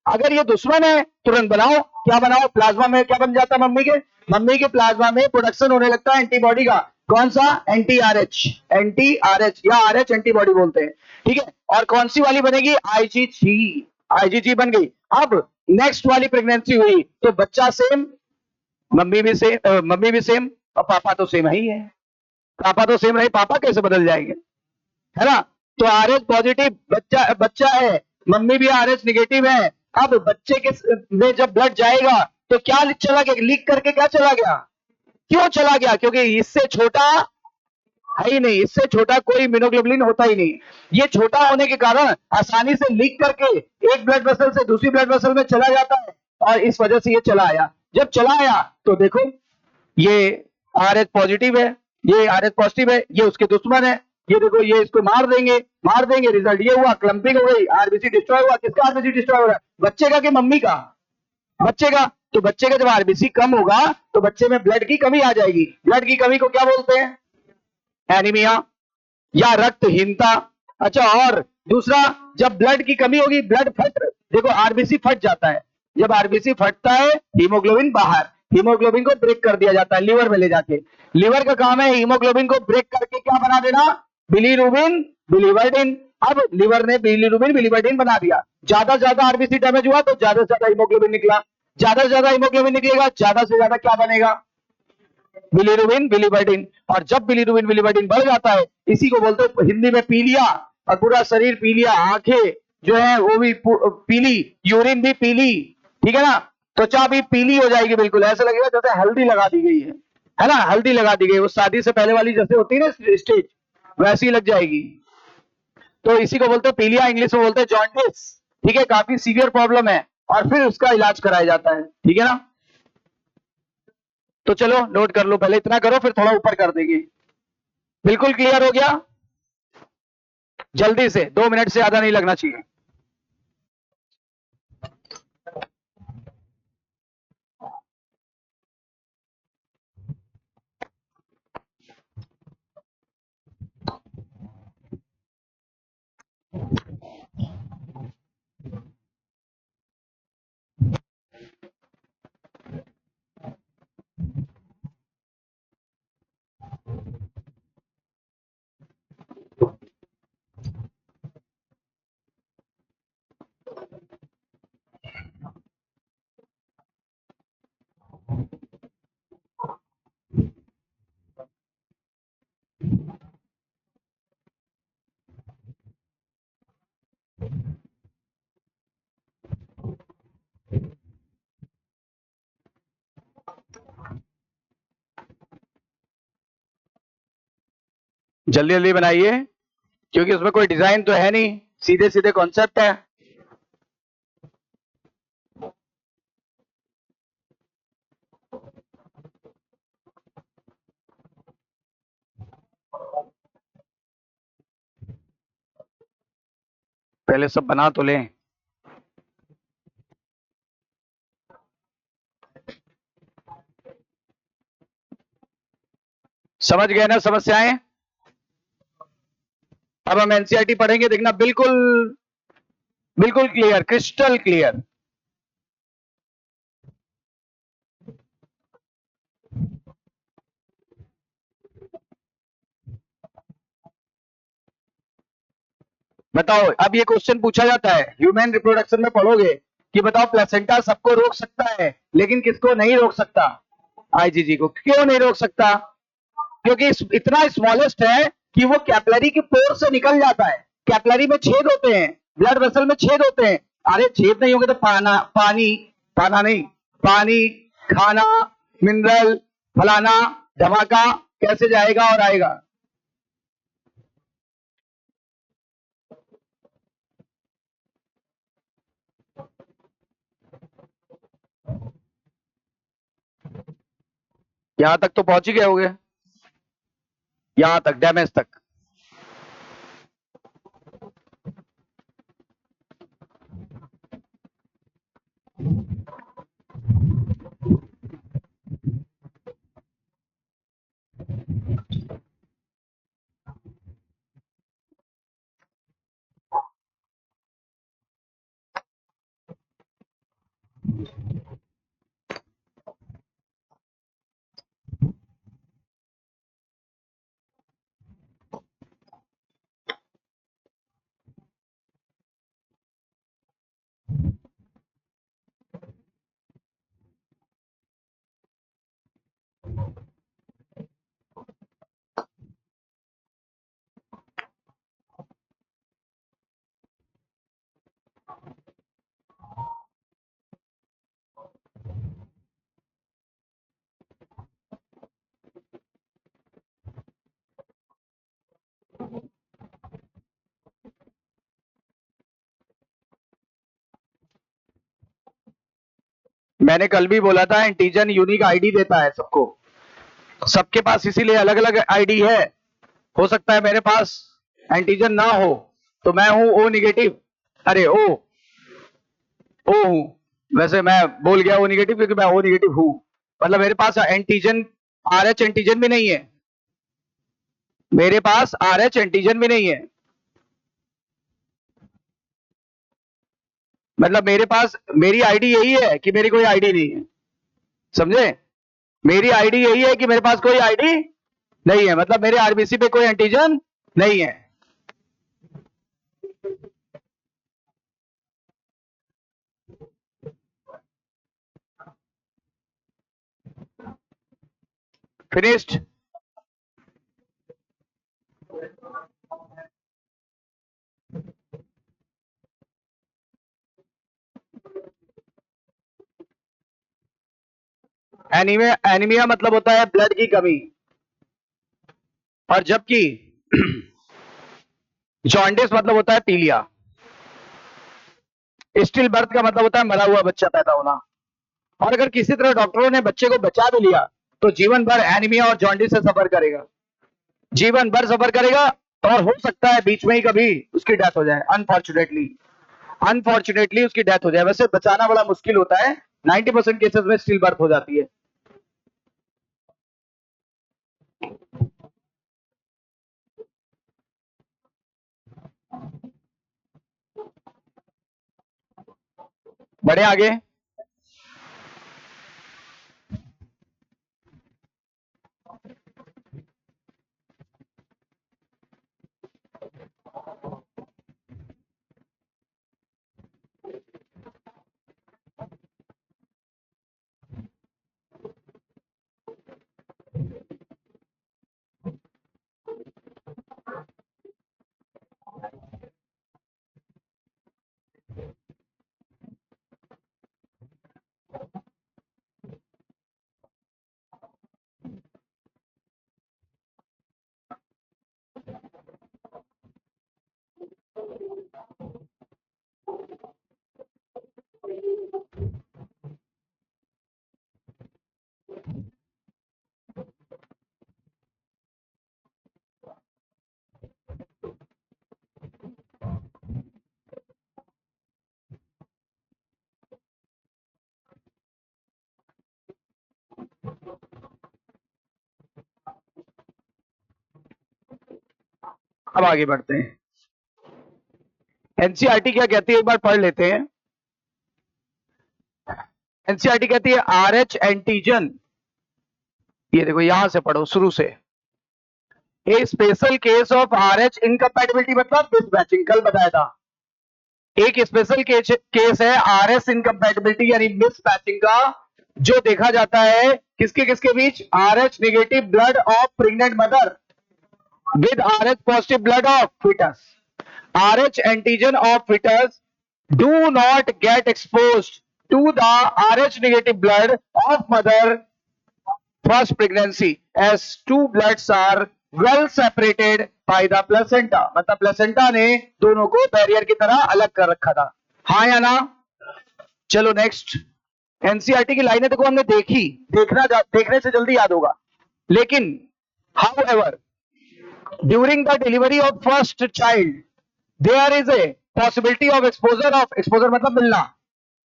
अगर ये दुश्मन है तुरंत बनाओ, क्या बनाओ? प्लाज्मा में क्या बन जाता है? मम्मी के प्लाज्मा में प्रोडक्शन होने लगता है एंटीबॉडी का। कौन सा? एंटी आरएच या आरएच एंटीबॉडी बोलते हैं। ठीक है, और कौन सी वाली बनेगी? आईजीजी बन गई। अब नेक्स्ट वाली प्रेगनेंसी हुई तो बच्चा सेम, मम्मी भी सेम और पापा तो सेम ही है। पापा तो सेम रहे, पापा कैसे बदल जाएंगे, है ना? तो आरएच पॉजिटिव बच्चा है, मम्मी भी आरएच निगेटिव है। अब बच्चे के में जब ब्लड जाएगा तो क्या चला गया? लीक करके क्या चला गया? क्यों चला गया? क्योंकि इससे छोटा है ही नहीं, इससे छोटा कोई इम्यूनोग्लोबुलिन होता ही नहीं। ये छोटा होने के कारण आसानी से लीक करके एक ब्लड वेसल से दूसरी ब्लड वेसल में चला जाता है, और इस वजह से ये चला आया। जब चला आया तो देखो ये आरएच पॉजिटिव है, ये आरएच पॉजिटिव है, ये उसके दुश्मन है। ये देखो, ये इसको मार देंगे, रिजल्ट ये हुआ, क्लम्पिंग हो गई, आरबीसी डिस्ट्रॉय हुआ। किसका आरबीसी डिस्ट्रॉय हो रहा है? बच्चे का कि मम्मी का? बच्चे का। तो बच्चे का जब आरबीसी कम होगा तो बच्चे में ब्लड की कमी आ जाएगी। ब्लड की कमी को क्या बोलते हैं? एनीमिया। या रक्तहीनता। अच्छा, और दूसरा, जब ब्लड की कमी होगी, ब्लड फट, देखो आरबीसी फट जाता है, जब आरबीसी फटता है हीमोग्लोबिन बाहर, हीमोग्लोबिन को ब्रेक कर दिया जाता है लीवर में ले जाके। लीवर का काम है हीमोग्लोबिन को ब्रेक करके क्या बना देना, बिलीरुबिन, बिलीवर्डिन। अब लीवर ने बिलीरुबिन बिलीवर्डिन बना दिया, ज्यादा आरबीसी डैमेज हुआ तो ज्यादा से ज्यादा हीमोग्लोबिन निकला, ज्यादा से ज्यादा हीमोग्लोबिन निकलेगा, ज्यादा से ज्यादा क्या बनेगा, बिलीरुबिन बिलीवर्डिन। और जब बिलीरुबिन बिलीवर्डिन बढ़ जाता है, इसी को बोलते हैं हिंदी में पीलिया, और पूरा शरीर पीलिया, आंखें जो है वो भी पीली, यूरिन भी पीली, ठीक है ना, त्वचा भी पीली हो जाएगी, बिल्कुल ऐसा लगेगा जैसे हल्दी लगा दी गई है ना, हल्दी लगा दी गई, वो शादी से पहले वाली जैसे होती है ना स्टेज, वैसी लग जाएगी। तो इसी को बोलते हैं पीलिया, इंग्लिश में बोलते हैं जॉन्डिस। ठीक है, काफी सीवियर प्रॉब्लम है, और फिर उसका इलाज कराया जाता है, ठीक है ना। तो चलो नोट कर लो, पहले इतना करो फिर थोड़ा ऊपर कर देंगे। बिल्कुल क्लियर हो गया, जल्दी से, 2 मिनट से ज्यादा नहीं लगना चाहिए। जल्दी जल्दी बनाइए, क्योंकि उसमें कोई डिजाइन तो है नहीं, सीधे सीधे कॉन्सेप्ट है। पहले सब बना तो लें। समझ गए ना समस्याएं। अब हम एनसीईआरटी पढ़ेंगे, देखना बिल्कुल बिल्कुल क्लियर, क्रिस्टल क्लियर। बताओ, अब ये क्वेश्चन पूछा जाता है ह्यूमन रिप्रोडक्शन में, पढ़ोगे कि बताओ प्लेसेंटा सबको रोक सकता है लेकिन किसको नहीं रोक सकता, आईजीजी को क्यों नहीं रोक सकता, क्योंकि इतना स्मॉलेस्ट है कि वो कैपिलरी के पोर से निकल जाता है, कैपिलरी में छेद होते हैं, ब्लड वेसल में छेद होते हैं। अरे छेद नहीं होंगे तो पाना नहीं, पानी, खाना, मिनरल, फलाना धमाका कैसे जाएगा और आएगा। यहां तक तो पहुंच ही गए होगे, यहां तक डैमेज तक। मैंने कल भी बोला था एंटीजन यूनिक आईडी देता है सबको, सबके पास इसीलिए अलग अलग आईडी है। हो सकता है मेरे पास एंटीजन ना हो तो मैं हूं ओ निगेटिव, अरे ओ हूं, वैसे मैं बोल गया ओ निगेटिव क्योंकि मैं ओ निगेटिव हूं, मतलब मेरे पास एंटीजन, आरएच एंटीजन भी नहीं है। मेरे पास RH एंटीजन भी नहीं है, मतलब मेरे पास मेरी आईडी यही है कि मेरी कोई आईडी नहीं है, समझे? मेरी आईडी यही है कि मेरे पास कोई आईडी नहीं है, मतलब मेरे आरबीसी पे कोई एंटीजन नहीं है। फिनिश्ड। एनीमिया मतलब होता है ब्लड की कमी, और जबकि जॉन्डिस मतलब होता है पीलिया। स्टिल बर्थ का मतलब होता है मरा हुआ बच्चा पैदा होना। और अगर किसी तरह डॉक्टरों ने बच्चे को बचा भी लिया तो जीवन भर एनीमिया और जॉन्डिस से सफर करेगा, जीवन भर सफर करेगा, और हो सकता है बीच में ही कभी उसकी डेथ हो जाए। अनफॉर्चुनेटली अनफॉर्चुनेटली उसकी डेथ हो जाए। वैसे बचाना बड़ा मुश्किल होता है, 90% केसेस में स्टिल बर्थ हो जाती है। बढ़े आगे। अब आगे बढ़ते हैं। एनसीईआरटी क्या कहती है, एक बार पढ़ लेते हैं। एनसीईआरटी कहती है RH एंटीजन, ये देखो यहां से पढ़ो शुरू से। A special case of RH incompatibility मतलब मिसमैचिंग, कल बताया था। एक स्पेशल केस है RS इनकम्पैटिबिलिटी यानी मिसमैचिंग का, जो देखा जाता है किसके किसके बीच, RH negative blood of pregnant mother with RH positive blood of fetus. RH antigen of fetus do not get exposed to the RH negative blood of mother first pregnancy as two bloods are well separated by the placenta. मतलब प्लेसेंटा ने दोनों को बैरियर की तरह अलग कर रखा था। हाँ या ना? चलो नेक्स्ट। एनसीईआरटी की लाइनें देखो हमने देखी, देखने से जल्दी याद होगा, लेकिन however during the delivery of first child there is a possibility of exposure मतलब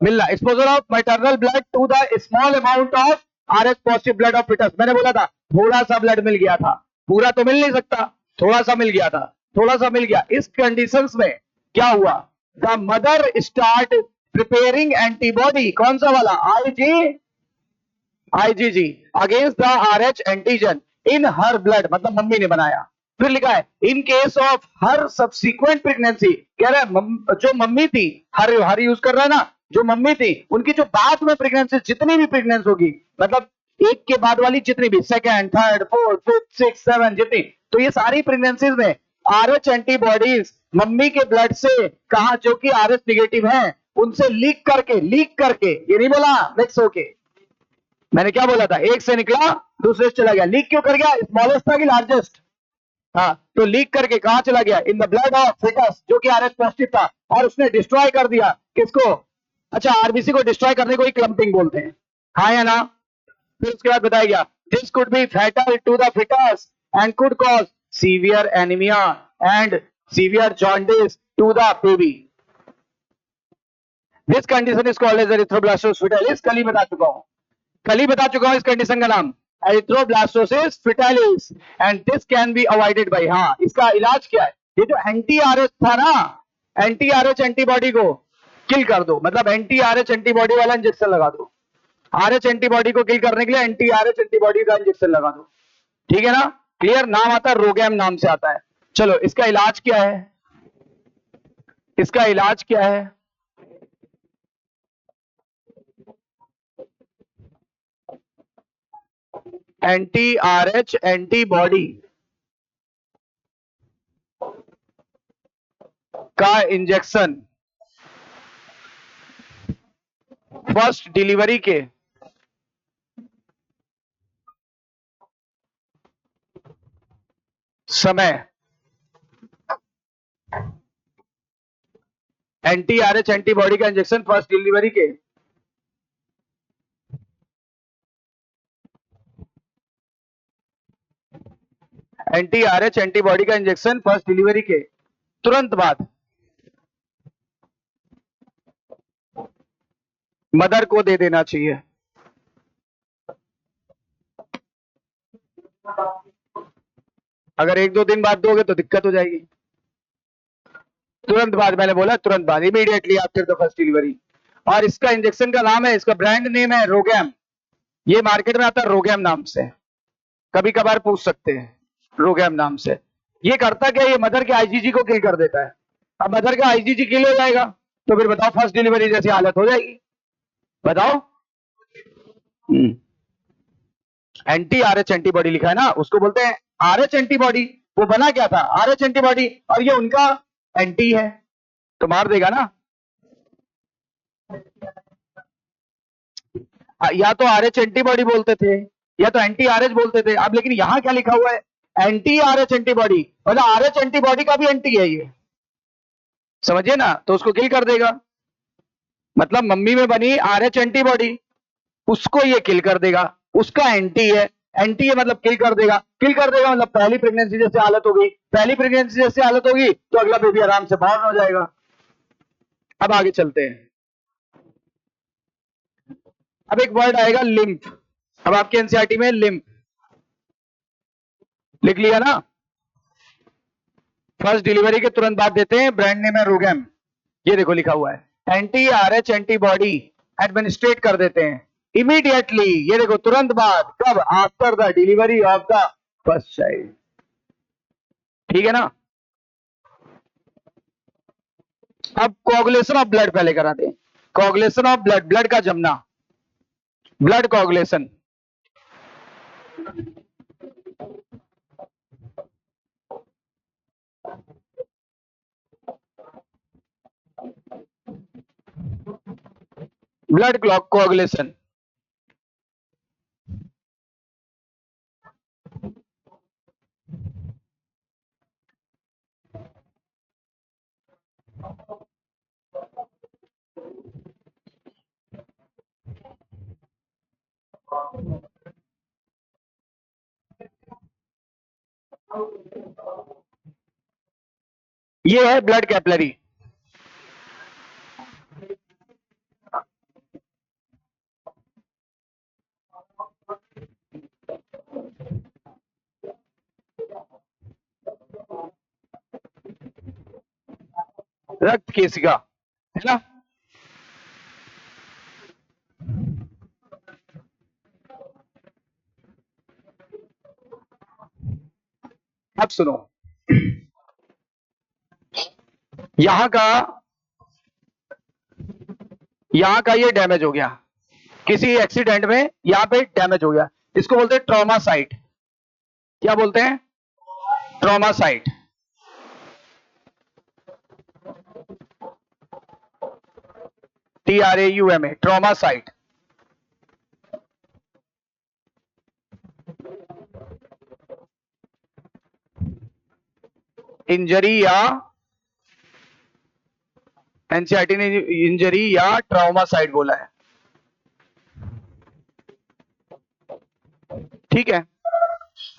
मिलना exposure of maternal blood to the small amount of RH positive blood of fetus। मैंने बोला था थोड़ा सा ब्लड मिल गया था, पूरा तो मिल नहीं सकता, थोड़ा सा मिल गया था, थोड़ा सा मिल गया। इस कंडीशंस में क्या हुआ, the mother start preparing antibody, कौन सा वाला, IgG against the RH antigen in her blood, मतलब मम्मी ने बनाया। फिर लिखा है in case of her subsequent pregnancy, कह रहा है जो मम्मी थी, हर यूज कर रहा है ना, जो मम्मी थी उनकी जो बाद में प्रेगनेंसी, जितनी भी प्रेगनेंसी होगी, मतलब एक के बाद वाली जितनी भी, second, third, fourth, fifth, six, seven, जितनी, तो ये सारी प्रेगनेंसीज में RH एंटीबॉडीज मम्मी के ब्लड से कहा जो कि RH नेगेटिव है, उनसे लीक करके, ये नहीं बोला मिक्स होके, मैंने क्या बोला था, एक से निकला दूसरे से चला गया। लीक क्यों कर गया, स्मॉलेस्ट था कि लार्जेस्ट, हाँ, तो लीक करके कहां चला गया, in the blood of foetus जो कि RH पॉजिटिव था, और उसने डिस्ट्रॉय कर दिया किसको, अच्छा आरबीसी को डिस्ट्रॉय करने को ही क्लम्पिंग बोलते हैं, हाँ या ना? फिर उसके बाद बताया गया this could be fatal to the fetus and could cause severe anaemia and severe jaundice to the baby. This condition is called as erythroblastosis fetalis, कल ही बता चुका हूं इस कंडीशन का नाम। Erythroblastosis fetalis and this can be avoided by, हाँ इसका इलाज क्या है? ये जो एंटी आरएच था ना, एंटी आरएच एंटीबॉडी को किल कर दो, मतलब एंटी आरएच एंटीबॉडी वाला इंजेक्शन लगा दो। आरएच एंटीबॉडी को किल करने के लिए एंटी आरएच एंटीबॉडी का इंजेक्शन लगा दो, ठीक है ना? क्लियर? नाम आता है रोगैम, नाम से आता है। चलो इसका इलाज क्या है? इसका इलाज क्या है? एंटी आरएच एंटीबॉडी का इंजेक्शन फर्स्ट डिलीवरी के समय एंटी आरएच एंटीबॉडी का इंजेक्शन फर्स्ट डिलीवरी के एंटी आरएच एंटीबॉडी का इंजेक्शन फर्स्ट डिलीवरी के तुरंत बाद मदर को दे देना चाहिए। अगर एक दो दिन बाद दोगे तो दिक्कत हो जाएगी। तुरंत बाद, मैंने बोला तुरंत बाद, immediately after the first delivery. और इसका इंजेक्शन का नाम है, इसका ब्रांड नेम है रोगैम। ये मार्केट में आता है रोगैम नाम से, कभी कभार पूछ सकते हैं रोगैम नाम से। ये करता क्या? ये मदर के आईजीजी को किल कर देता है। अब मदर का आईजीजी किल हो जाएगा तो फिर बताओ फर्स्ट डिलीवरी जैसी हालत हो जाएगी, बताओ। एंटी आरएच एंटीबॉडी लिखा है ना, उसको बोलते हैं आरएच एंटीबॉडी। वो बना क्या था? आरएच एंटीबॉडी, और ये उनका एंटी है, तो मार देगा ना। या तो आरएच एंटीबॉडी बोलते थे या तो एंटी आरएच बोलते थे। अब लेकिन यहां क्या लिखा हुआ है? एंटी आरएच एंटीबॉडी, मतलब आरएच एंटीबॉडी का भी एंटी है ये, समझिए ना? तो उसको किल कर देगा। मतलब मम्मी में बनी आरएच एंटीबॉडी, उसको ये किल कर देगा, उसका एंटी है। एंटी है मतलब किल कर देगा, किल कर देगा मतलब पहली प्रेगनेंसी जैसे हालत हो गई, पहली प्रेगनेंसी जैसे हालत होगी तो अगला बेबी आराम से बॉर्न हो जाएगा। अब आगे चलते हैं। अब एक वर्ड आएगा लिम्फ। अब आपके एनसीईआरटी में लिम्फ लिख लिया ना? फर्स्ट डिलीवरी के तुरंत बाद देते हैं, ब्रांड नेम है रोगैम। ये देखो लिखा हुआ है एंटी आरएच एंटीबॉडी एडमिनिस्ट्रेट कर देते हैं इमीडिएटली। ये देखो तुरंत बाद, कब? After the delivery of the first child, ठीक है ना? अब कोगुलेशन ऑफ ब्लड पहले कराते हैं। कोगुलेशन ऑफ ब्लड, ब्लड का जमना, blood coagulation. Blood clot coagulation, ये है ब्लड कैपिलरी। रक्त केशिका, है ना? अब सुनो, यहां का ये डैमेज हो गया किसी एक्सीडेंट में, यहां पे डैमेज हो गया, इसको बोलते हैं ट्रॉमा साइट। क्या बोलते हैं? Trauma site. TRAUMA, trauma site. Injury या एनसीईआरटी ने इंजरी या ट्रॉमा साइट बोला है, ठीक है?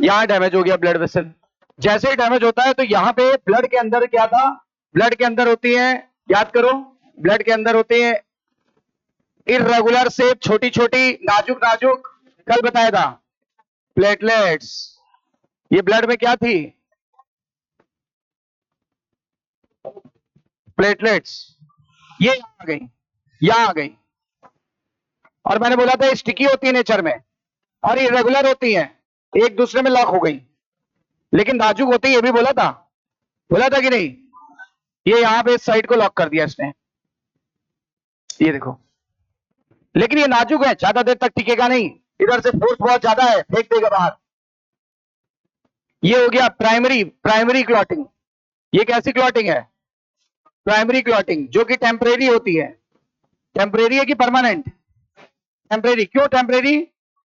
यहां डैमेज हो गया ब्लड वेसल। जैसे ही डैमेज होता है तो यहां पे ब्लड के अंदर क्या था? ब्लड के अंदर होती है, याद करो, ब्लड के अंदर होती है इर्रेगुलर शेप, छोटी छोटी नाजुक नाजुक, कल बताया था प्लेटलेट्स। ये ब्लड में क्या थी? प्लेटलेट्स। ये यहां आ गई, यहां आ गई। और मैंने बोला था स्टिकी होती है नेचर में और इरेगुलर होती है, एक दूसरे में लॉक हो गई, लेकिन नाजुक होती है, ये भी बोला था कि नहीं? ये यहां पे इस साइड को लॉक कर दिया इसने, ये देखो। लेकिन ये नाजुक है, ज्यादा देर तक टिकेगा नहीं, इधर से फोर्स बहुत ज्यादा है, फेंक देगा बाहर। ये हो गया प्राइमरी क्लॉटिंग। ये कैसी क्लॉटिंग है? प्राइमरी क्लॉटिंग, जो कि टेम्परेरी होती है। टेम्परेरी है कि परमानेंट? टेम्परेरी। क्यों टेम्परेरी?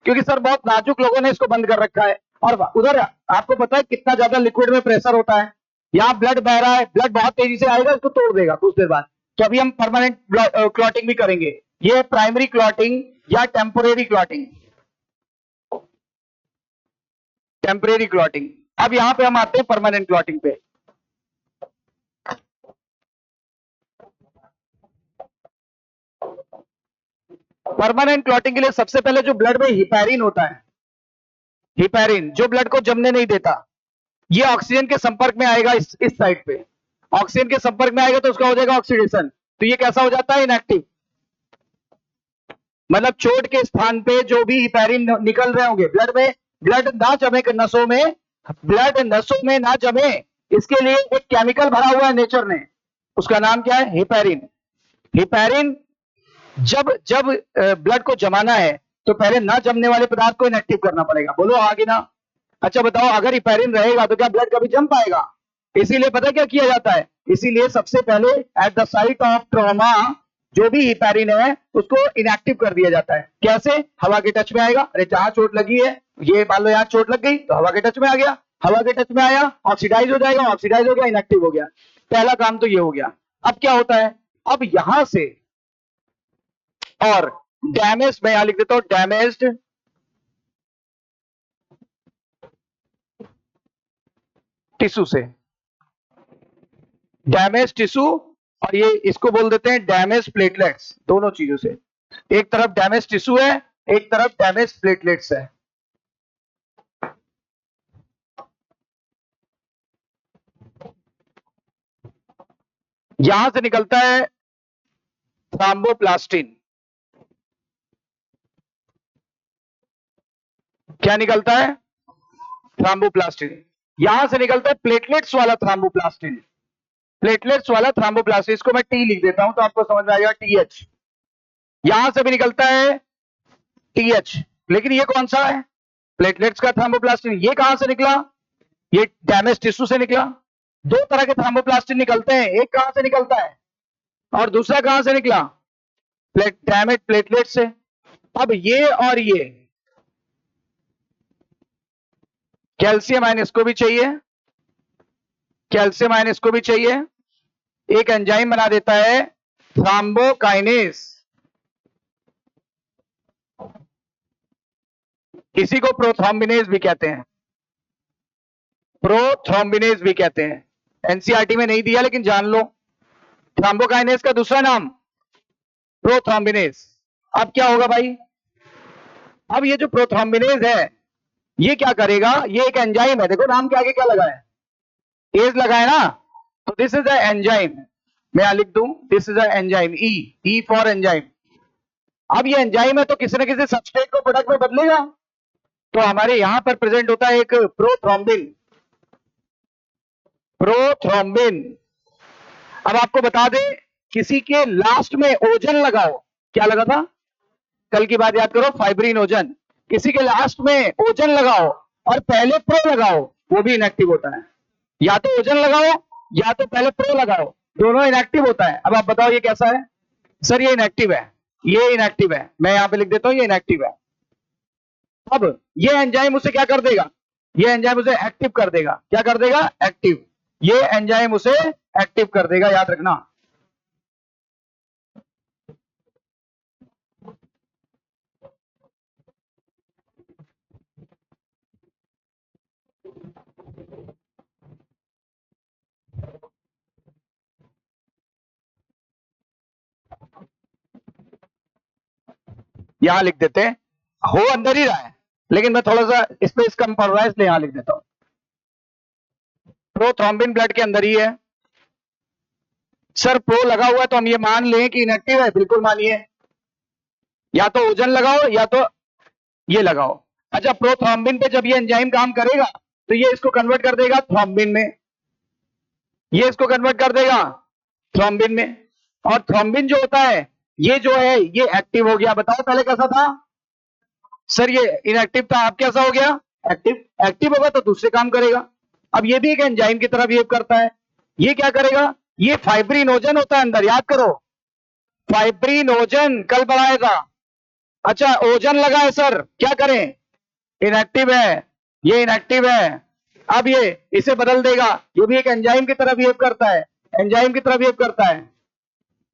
क्योंकि सर बहुत नाजुक लोगों ने इसको बंद कर रखा है, और उधर आपको पता है कितना ज्यादा लिक्विड में प्रेशर होता है। यहाँ ब्लड बह रहा है, ब्लड बहुत तेजी से आएगा, इसको तोड़ देगा कुछ देर बाद। तो अभी हम परमानेंट क्लॉटिंग भी करेंगे। ये है प्राइमरी क्लॉटिंग या टेम्पोरेरी क्लॉटिंग। Temporary clotting. अब यहां पे हम आते हैं परमानेंट क्लॉटिंग पे। परमानेंट क्लॉटिंग के लिए सबसे पहले जो ब्लड में हिपैरिन होता है, हिपैरिन जो ब्लड को जमने नहीं देता, ये ऑक्सीजन के संपर्क में आएगा, इस साइड पे ऑक्सीजन के संपर्क में आएगा तो उसका हो जाएगा ऑक्सीडेशन, तो ये कैसा हो जाता है? इनएक्टिव। मतलब चोट के स्थान पे जो भी हिपैरिन निकल रहे होंगे ब्लड में, ब्लड ना जमे नसों में, ब्लड नसों में ना जमे, इसके लिए एक केमिकल भरा हुआ है नेचर ने, उसका नाम क्या है? हिपैरिन। हिपैरिन जब जब ब्लड को जमाना है तो पहले ना जमने वाले पदार्थ को इनएक्टिव करना पड़ेगा। बोलो आगे ना। अच्छा बताओ, अगर हिपैरिन रहेगा तो क्या ब्लड कभी जम पाएगा? इसीलिए पता क्या किया जाता है? इसीलिए सबसे पहले eight the sight of trauma जो भी हिपैरिन है उसको इनएक्टिव कर दिया जाता है। कैसे? हवा के टच में आएगा। अरे जहां चोट लगी है, ये मान लो यहाँ चोट लग गई तो हवा के टच में आ गया, हवा के टच में आया, ऑक्सीडाइज हो जाएगा, ऑक्सीडाइज हो गया, इनएक्टिव हो गया। पहला काम तो ये हो गया। अब क्या होता है? अब यहां से और डैमेज, मैं यहां लिख देता हूं डैमेज्ड टिश्यू से, डैमेज टिश्यू, और ये इसको बोल देते हैं डैमेज प्लेटलेट्स। दोनों चीजों से, एक तरफ डैमेज टिश्यू है, एक तरफ डैमेज प्लेटलेट्स है। यहां से निकलता है थ्रोम्बोप्लास्टिन। क्या निकलता है? थ्रोम्बोप्लास्टिन। यहां से निकलता है प्लेटलेट्स वाला थ्रोम्बोप्लास्टिन। प्लेटलेट्स वाला थ्रोम्बोप्लास्टिन, इसको मैं टी लिख देता हूं तो आपको समझ में आएगा, टीएच। यहां से भी निकलता है टीएच, लेकिन ये कौन सा है? प्लेटलेट्स का थ्रोम्बोप्लास्टिन। ये कहां से निकला? ये डैमेज टिश्यू से निकला। दो तरह के थ्रोम्बोप्लास्टिन निकलते हैं, एक कहां से निकलता है और दूसरा कहां से निकला? डैमेज प्लेटलेट से। अब ये और ये कैल्शियम आयन इसको भी चाहिए, कैल्शियम आयन इसको भी चाहिए। एक एंजाइम बना देता है थ्रोम्बोकाइनेस, इसी को प्रोथ्रोम्बिनेज भी कहते हैं, प्रोथ्रोम्बिनेज भी कहते हैं। एनसीईआरटी में नहीं दिया लेकिन जान लो, थ्रोम्बोकाइनेस का दूसरा नाम प्रोथ्रोम्बिनेज। अब क्या होगा भाई? अब ये जो प्रोथ्रोम्बिनेज है ये क्या करेगा? ये एक एंजाइम है, देखो नाम के आगे क्या लगा है? एज लगा है ना, तो दिस इज अ एंजाइम। मैं यहां लिख दूं this is a enzyme, E for enzyme. अब ये एंजाइम है तो किसी न किसी सबस्ट्रेट को प्रोडक्ट में बदलेगा, तो हमारे यहां पर प्रेजेंट होता है एक प्रोथ्रोम्बिन। प्रोथ्रोम्बिन। अब आपको बता दें, किसी के लास्ट में ओजन लगाओ, क्या लगा था? कल की बात याद करो, फाइब्रिन ओजन। किसी के लास्ट में ओजन लगाओ और पहले प्रो लगाओ, वो भी इनएक्टिव होता है। या तो ओजन लगाओ या तो पहले प्रो लगाओ, दोनों इनएक्टिव होता है। अब आप बताओ ये कैसा है? सर ये इनएक्टिव है, ये इनएक्टिव है, मैं यहां पे लिख देता हूं ये इनएक्टिव है। अब ये एंजाइम उसे क्या कर देगा? ये एंजाइम उसे एक्टिव कर देगा। क्या कर देगा? एक्टिव। ये एंजाइम उसे एक्टिव कर देगा, याद रखना। यहां लिख देते हैं, हो अंदर ही रहा है, लेकिन मैं थोड़ा सा स्पेस कंप्रोमाइज ले यहां लिख देता हूं। प्रोथ्रोम्बिन ब्लड के अंदर ही है। सर प्रो लगा हुआ है तो हम ये मान लें कि इनएक्टिव है, बिल्कुल मानिए। या तो ओजन लगाओ या तो ये लगाओ। अच्छा, प्रोथ्रोम्बिन पे जब ये एंजाइम काम करेगा तो ये इसको कन्वर्ट कर देगा थ्रोम्बिन में, ये इसको कन्वर्ट कर देगा थ्रोम्बिन में। और थ्रोम्बिन जो होता है ये जो है ये एक्टिव हो गया। बताओ पहले कैसा था? सर ये इनएक्टिव था, अब कैसा हो गया? एक्टिव। एक्टिव होगा तो दूसरे काम करेगा। अब ये भी एक एंजाइम की तरह बिहेव करता है। ये क्या करेगा? ये फाइब्रिनोजन होता है अंदर, याद करो, फाइब्रिनोजन कल पढ़ाया था। अच्छा, ओजन लगा है सर, क्या करें? इनएक्टिव है, ये इनएक्टिव है। अब ये इसे बदल देगा, ये भी एक एंजाइम की तरह बिहेव करता है, एंजाइम की तरह बिहेव करता है।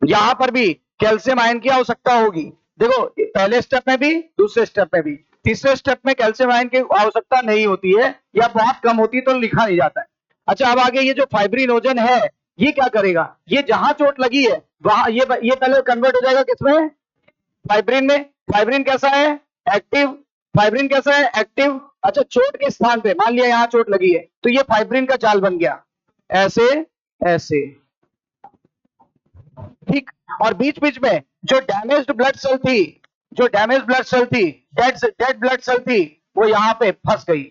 यहां पर भी कैल्शियम आयन की आवश्यकता होगी। देखो पहले स्टेप में भी, दूसरे स्टेप में भी, तीसरे स्टेप में कैल्शियम आयन की आवश्यकता नहीं होती है या बहुत कम होती है तो लिखा नहीं जाता है। अच्छा, अब आगे ये जो फाइब्रिनोजन है ये क्या करेगा? ये जहां चोट लगी है वहां ये पहले कन्वर्ट हो जाएगा किसमें? फाइब्रिन में। फाइब्रिन कैसा है? एक्टिव। फाइब्रिन कैसा है? एक्टिव। अच्छा, चोट के स्थान पे मान लिया यहां चोट लगी है तो ये फाइब्रिन का जाल बन गया, ऐसे ऐसे, ठीक। और बीच बीच में जो डैमेज्ड ब्लड सेल थी, जो डैमेज ब्लड सेल थी, डेड ब्लड सेल थी, वो यहां पे फंस गई।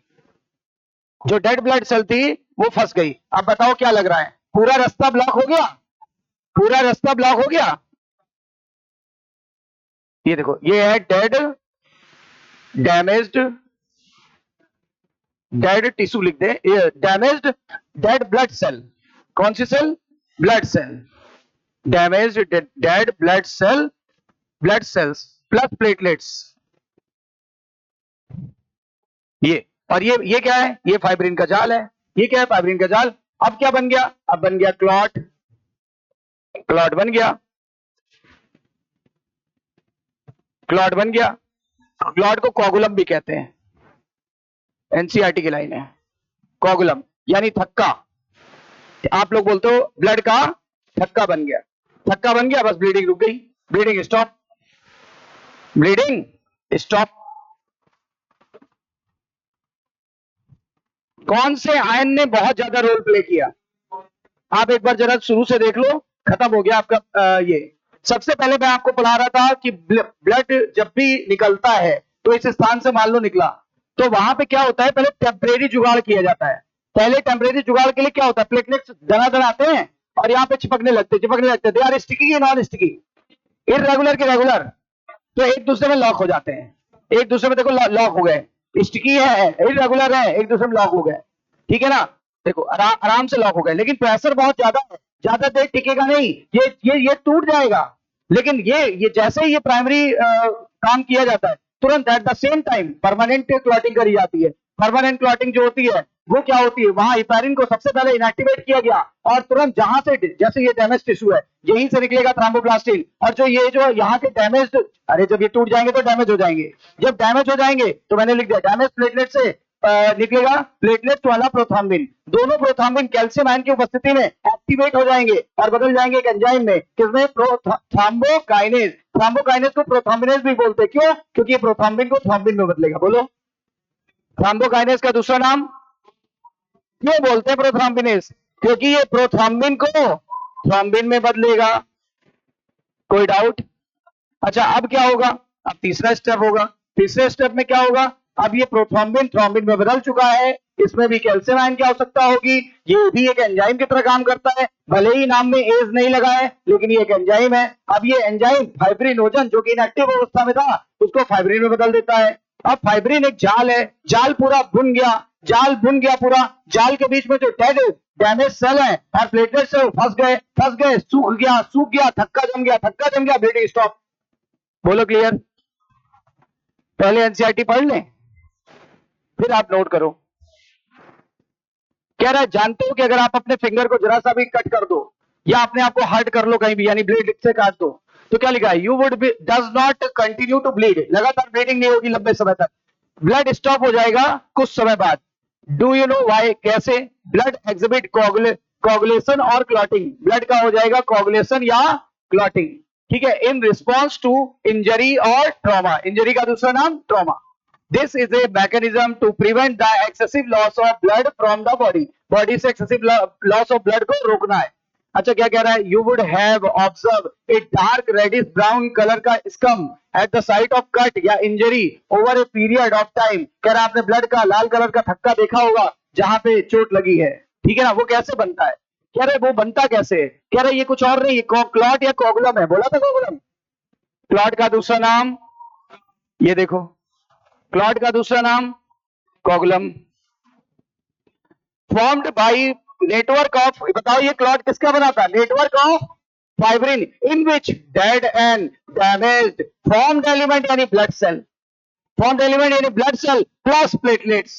जो डेड ब्लड सेल थी वो फंस गई। अब बताओ क्या लग रहा है? पूरा रास्ता ब्लॉक हो गया, पूरा रास्ता ब्लॉक हो गया। ये देखो, ये है डेड, डैमेज्ड, डेड टिश्यू लिख दे, डैमेज्ड डेड ब्लड सेल। कौन सी cell? Blood cell. Damaged dead blood cell, blood cells plus platelets, ये। और ये क्या है? ये फाइब्रिन का जाल है। ये क्या है? फाइब्रिन का जाल। अब क्या बन गया? अब बन गया क्लॉट, क्लॉट बन गया, क्लॉट बन गया। क्लॉट को कोगुलम भी कहते हैं, एनसीईआरटी की लाइन है। कोगुलम यानी थक्का। आप लोग बोलते हो ब्लड का थक्का बन गया, थक्का बन गया, बस ब्लीडिंग रुक गई, ब्लीडिंग स्टॉप, ब्लीडिंग स्टॉप। कौन से आयन ने बहुत ज्यादा रोल प्ले किया? आप एक बार जरा शुरू से देख लो, खत्म हो गया आपका ये। सबसे पहले मैं आपको पढ़ा रहा था कि ब्लड जब भी निकलता है तो इस स्थान से मान लो निकला तो वहां पे क्या होता है? पहले टेम्परेरी जुगाड़ किया जाता है। पहले टेम्परेरी जुगाड़ के लिए क्या होता है? प्लेटलेट्स दनादन आते हैं और यहाँ पे चिपकने लगते दे आर स्टिकी या नॉन स्टिकी, इरेगुलर के रेगुलर, तो एक दूसरे में लॉक हो जाते हैं। एक दूसरे में देखो लॉक हो गए, स्टिकी है, इरेगुलर है, एक दूसरे में लॉक हो गए, ठीक है ना? देखो आराम से लॉक हो गए, लेकिन प्रेशर बहुत ज्यादा है, ज्यादा देर टिकेगा नहीं, ये टूट जाएगा। लेकिन ये जैसे ही ये प्राइमरी काम किया जाता है तुरंत at the same time permanent clotting करी जाती है। परमानेंट क्लॉटिंग जो होती है वो क्या होती है? वहां हेपेरिन को सबसे पहले इनएक्टिवेट किया गया और तुरंत जहां से, जैसे ये डैमेज टिश्यू है यहीं से निकलेगा थ्रोम्बोप्लास्टिन, और जो ये जो यहाँ के डैमेज, अरे जब ये टूट जाएंगे तो डैमेज हो जाएंगे, जब डैमेज हो जाएंगे तो मैंने लिख दिया डैमेज प्लेटलेट से निकलेगा प्लेटलेट वाला प्रोथ्रोम्बिन। दोनों प्रोथ्रोम्बिन कैल्शियम आयन की उपस्थिति में एक्टिवेट हो जाएंगे और बदल जाएंगे एक एंजाइम में, किसमें? थ्रोम्बोकाइनेज। थ्रोम्बोकाइनेज को प्रोथ्रोम्बिनेज भी बोलते हैं, क्यों? क्योंकि ये प्रोथ्रोम्बिन को थ्रोम्बिन में बदलेगा। बोलो, थ्रोम्बोकाइनेज का दूसरा नाम क्यों बोलते हैं प्रोथ्रोम्बिनेज? क्योंकि ये प्रोथ्रोम्बिन को थ्रोम्बिन में बदलेगा। कोई डाउट? अच्छा, अब क्या होगा? अब तीसरा स्टेप होगा। तीसरे स्टेप में क्या होगा? अब ये प्रोथ्रोम्बिन थ्रोम्बिन में बदल चुका है, इसमें भी कैल्शियम आयन की आवश्यकता होगी। ये भी एक एंजाइम की तरह काम करता है, भले ही नाम में एज नहीं लगा है लेकिन ये एक एंजाइम है। अब ये एंजाइम फाइब्रिनोजन जो कि इनएक्टिव अवस्था में था उसको फाइब्रिन में बदल देता है। अब फाइब्रिन एक जाल है, जाल पूरा बुन गया, जाल बुन गया पूरा, जाल के बीच में जो डेड डैमेज सेल है और प्लेटलेट से फंस गए, सूख गया, थक्का जम गया, ब्लीडिंग स्टॉप। बोलो क्लियर? पहले एनसीईआरटी पढ़ लें फिर आप नोट करो। कह रहा है जानते हो कि अगर आप अपने फिंगर को जरा सा भी कट कर दो या अपने आप को हर्ट कर लो कहीं भी, यानी ब्लीड से काट दो, तो क्या लिखा है? You would be does not continue to bleed, लगातार ब्लीडिंग नहीं होगी लंबे समय तक, ब्लड स्टॉप हो जाएगा कुछ समय बाद। Do you know why? कैसे? ब्लड एग्जिबिट कोगुलेशन और क्लॉटिंग, ब्लड का हो जाएगा कोगुलेशन या क्लॉटिंग, ठीक है, इन रिस्पॉन्स टू इंजरी और ट्रॉमा। इंजरी का दूसरा नाम trauma. This is a mechanism to prevent the excessive loss of blood from the body, body से एक्सेसिव लॉस ऑफ ब्लड को रोकना है। अच्छा क्या कह रहा है, you would have observe a dark reddish brown colour का scum at the sight of cut या injury over a period of time. कह रहा है आपने ब्लड का लाल कलर का थक्का देखा होगा जहां पे चोट लगी है, ठीक है ना, वो कैसे बनता है, कह रहे वो बनता कैसे है? कह रहे ये कुछ और नहीं, क्लॉट या कोगुलम है, बोला था कोगुलम। क्लॉट का दूसरा नाम ये देखो, क्लॉट का दूसरा नाम coagulum, formed by network of, बताओ ये क्लॉट किसका बना था, network of fibrin in which dead and damaged formed element यानी ब्लड सेल, फॉर्म्ड एलिमेंट यानी ब्लड सेल प्लस प्लेटलेट्स,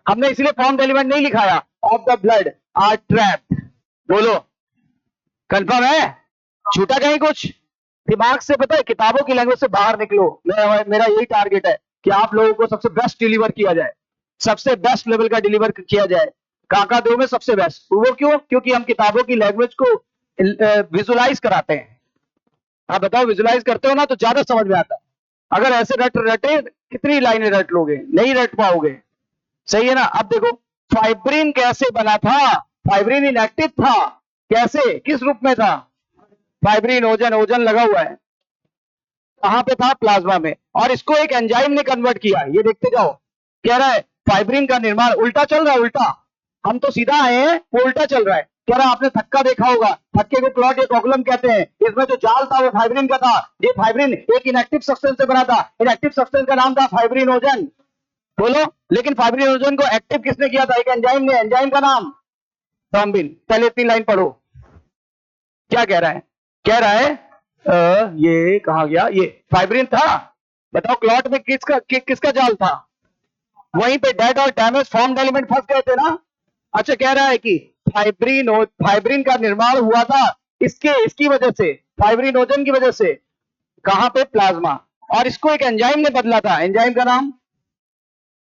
हमने इसलिए फॉर्म्ड एलिमेंट नहीं लिखाया, of the blood are trapped. बोलो कंफर्म है, छूटा कहीं कुछ, दिमाग से पता है, किताबों की लैंग्वेज से बाहर निकलो। मेरा यही टारगेट है कि आप लोगों को सबसे बेस्ट डिलीवर किया जाए, सबसे बेस्ट लेवल का डिलीवर किया जाए, काका दो में सबसे बेस्ट। वो क्यों, क्योंकि हम किताबों की लैंग्वेज को विजुलाइज कराते हैं। आप बताओ विजुलाइज करते हो ना तो ज्यादा समझ में आता है। अगर ऐसे रट रटे कितनी लाइनें रट लोगे, नहीं रट पाओगे, सही है ना। अब देखो फाइब्रिन कैसे बना था, फाइब्रिन इनएक्टिव था, कैसे किस रूप में था, फाइब्रिन ओजन, ओजन लगा हुआ है, कहां पे था, प्लाज्मा में, और इसको एक एंजाइम ने कन्वर्ट किया, ये देखते जाओ। कह रहा है फाइब्रिन का निर्माण, उल्टा चल रहा है, उल्टा, हम तो सीधा आए हैं, वो उल्टा चल रहा है। कह रहा है आपने थक्का देखा होगा, थक्के को क्लॉट या कोगुलम कहते हैं, इसमें जो जाल था वो फाइब्रिन का था। ये फाइब्रिन एक इनएक्टिव सब्सटेंस से बना था, इनएक्टिव सब्सटेंस का नाम था फाइब्रिनोजन। बोलो, लेकिन फाइब्रिनोजन को एक्टिव किसने किया था, एक एंजाइम ने, एंजाइम का नाम थ्रोम्बिन। पहले 3 लाइन पढ़ो, क्या कह रहा है, कह रहा है ये कहा गया, ये फाइब्रिन था, बताओ क्लॉट में किसका जाल था, वहीं पे डेड और डैमेज फॉर्म्ड एलिमेंट फंस गए थे ना। अच्छा कह रहा है कि फाइब्रिन का निर्माण हुआ था इसकी वजह से, फाइब्रिनोजन की वजह से, कहां पे, प्लाज्मा, और इसको एक एंजाइम ने बदला था, एंजाइम का नाम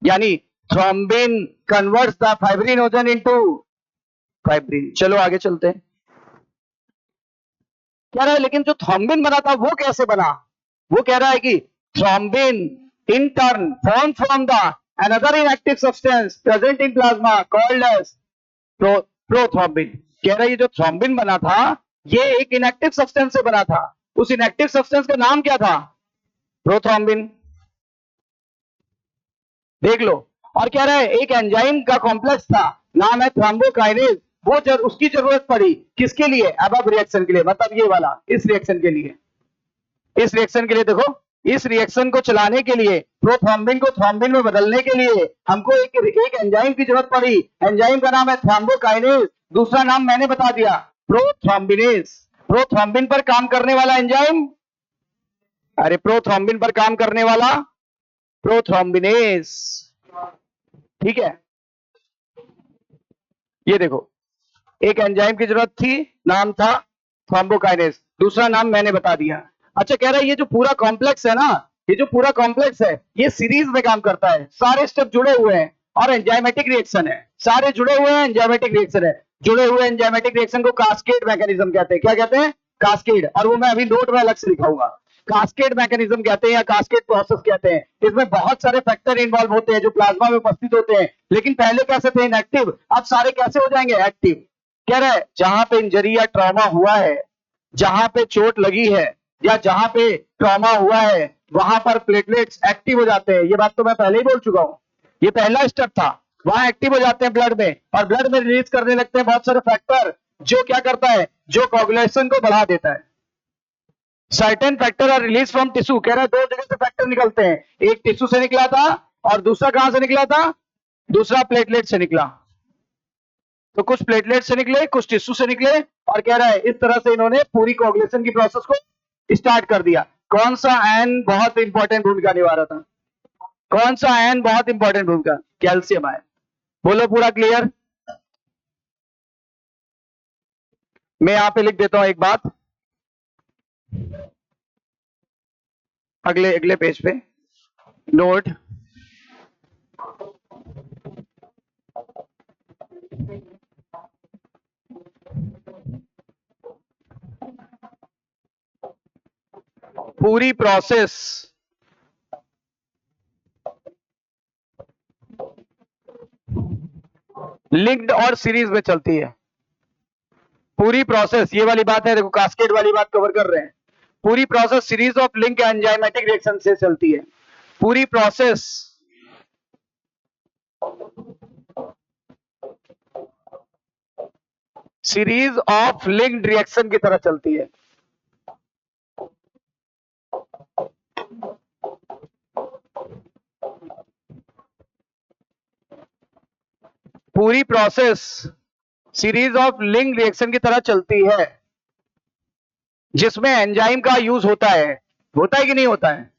यानी thrombin converts the fibrinogen into fibrin. चलो आगे चलते हैं। कह रहा है लेकिन जो थ्रोम्बिन बना था वो कैसे बना, वो कह रहा है कि thrombin in turn form from the another inactive substance present in plasma called as prothrombin. कह रहा है ये जो थ्रोम्बिन बना था ये एक इनएक्टिव सब्सटेंस से बना था, उस इनएक्टिव सब्सटेंस का नाम क्या था, प्रोथ्रोम्बिन, देख लो। और कह रहा है एक एंजाइम का कॉम्प्लेक्स था, नाम है थ्रोम्बोकाइनेज, वो उसकी जरूरत पड़ी किसके लिए, अबव रिएक्शन के लिए, मतलब ये वाला, इस रिएक्शन के लिए, इस रिएक्शन के लिए देखो, इस रिएक्शन को चलाने के लिए, प्रोथ्रोम्बिन को थ्रोम्बिन में बदलने के लिए हमको एक एंजाइम की जरूरत पड़ी, एंजाइम का नाम है थ्रोम्बोकाइनेज, दूसरा नाम मैंने बता दिया, प्रोथ्रोम्बिनेज। प्रोथ्रोम्बिन पर काम करने वाला एंजाइम, अरे प्रोथ्रोम्बिन पर काम करने वाला प्रोथ्रोम्बिनेज, ठीक है। ये देखो एक एंजाइम की जरूरत थी, नाम था थ्रोम्बोकाइनेज, दूसरा नाम मैंने बता दिया। अच्छा कह रहा है ये जो पूरा कॉम्प्लेक्स है ना, ये जो पूरा कॉम्प्लेक्स है ये सीरीज में काम करता है, सारे स्टेप जुड़े हुए हैं और एंजाइमेटिक रिएक्शन है, सारे जुड़े हुए हैं, एंजाइमेटिक रिएक्शन है, जुड़े हुए एंजाइमेटिक रिएक्शन को कास्केड मैकेनिज्म कहते हैं। क्या कहते हैं, कास्केड, और वो मैं अभी नोट में अलग से लिखाऊंगा। कास्केड मैकेनिज्म कहते हैं या कास्केड प्रोसेस कहते हैं। इसमें बहुत सारे फैक्टर इन्वॉल्व होते हैं जो प्लाज्मा में उपस्थित होते हैं, लेकिन पहले कैसे थे इनएक्टिव, अब सारे कैसे हो जाएंगे एक्टिव। कह रहा है जहां पे इंजरी या ट्रॉमा हुआ है, जहां पे चोट लगी है या जहां पे ट्रॉमा हुआ है वहां पर प्लेटलेट्स एक्टिव हो जाते हैं, ये बात तो मैं पहले ही बोल चुका हूं, ये पहला स्टेप था, वहां एक्टिव हो जाते हैं ब्लड में, और ब्लड में रिलीज करने लगते हैं बहुत सारे फैक्टर, जो क्या करता है, जो कोगुलेशन को बढ़ा देता है। Certain factor are release from tissue, कह रहा है 2 जगह से फैक्टर निकलते हैं, एक टिश्यू से निकला था और दूसरा कहां से निकला था, दूसरा प्लेटलेट से निकला। तो कुछ प्लेटलेट से निकले, कुछ टिश्यू से निकले, और कह रहा है इस तरह से इन्होंने पूरी कोगुलेशन की प्रोसेस को स्टार्ट कर दिया। कौन सा आयन बहुत इंपॉर्टेंट भूमिका निभा रहा था, कौन सा आयन बहुत इंपॉर्टेंट भूमिका, कैल्शियम आयन। बोलो पूरा क्लियर। मैं यहां पे लिख देता हूं एक बात, अगले अगले पेज पे नोट, पूरी प्रोसेस लिंक्ड और सीरीज में चलती है पूरी प्रोसेस। ये वाली बात है, देखो कास्केड वाली बात कवर कर रहे हैं। पूरी process series of link enzymatic reaction से चलती है। पूरी process series of linked reaction की तरह चलती है। पूरी process series of link reaction की तरह चलती है जिसमें एंजाइम का यूज होता है कि नहीं होता है?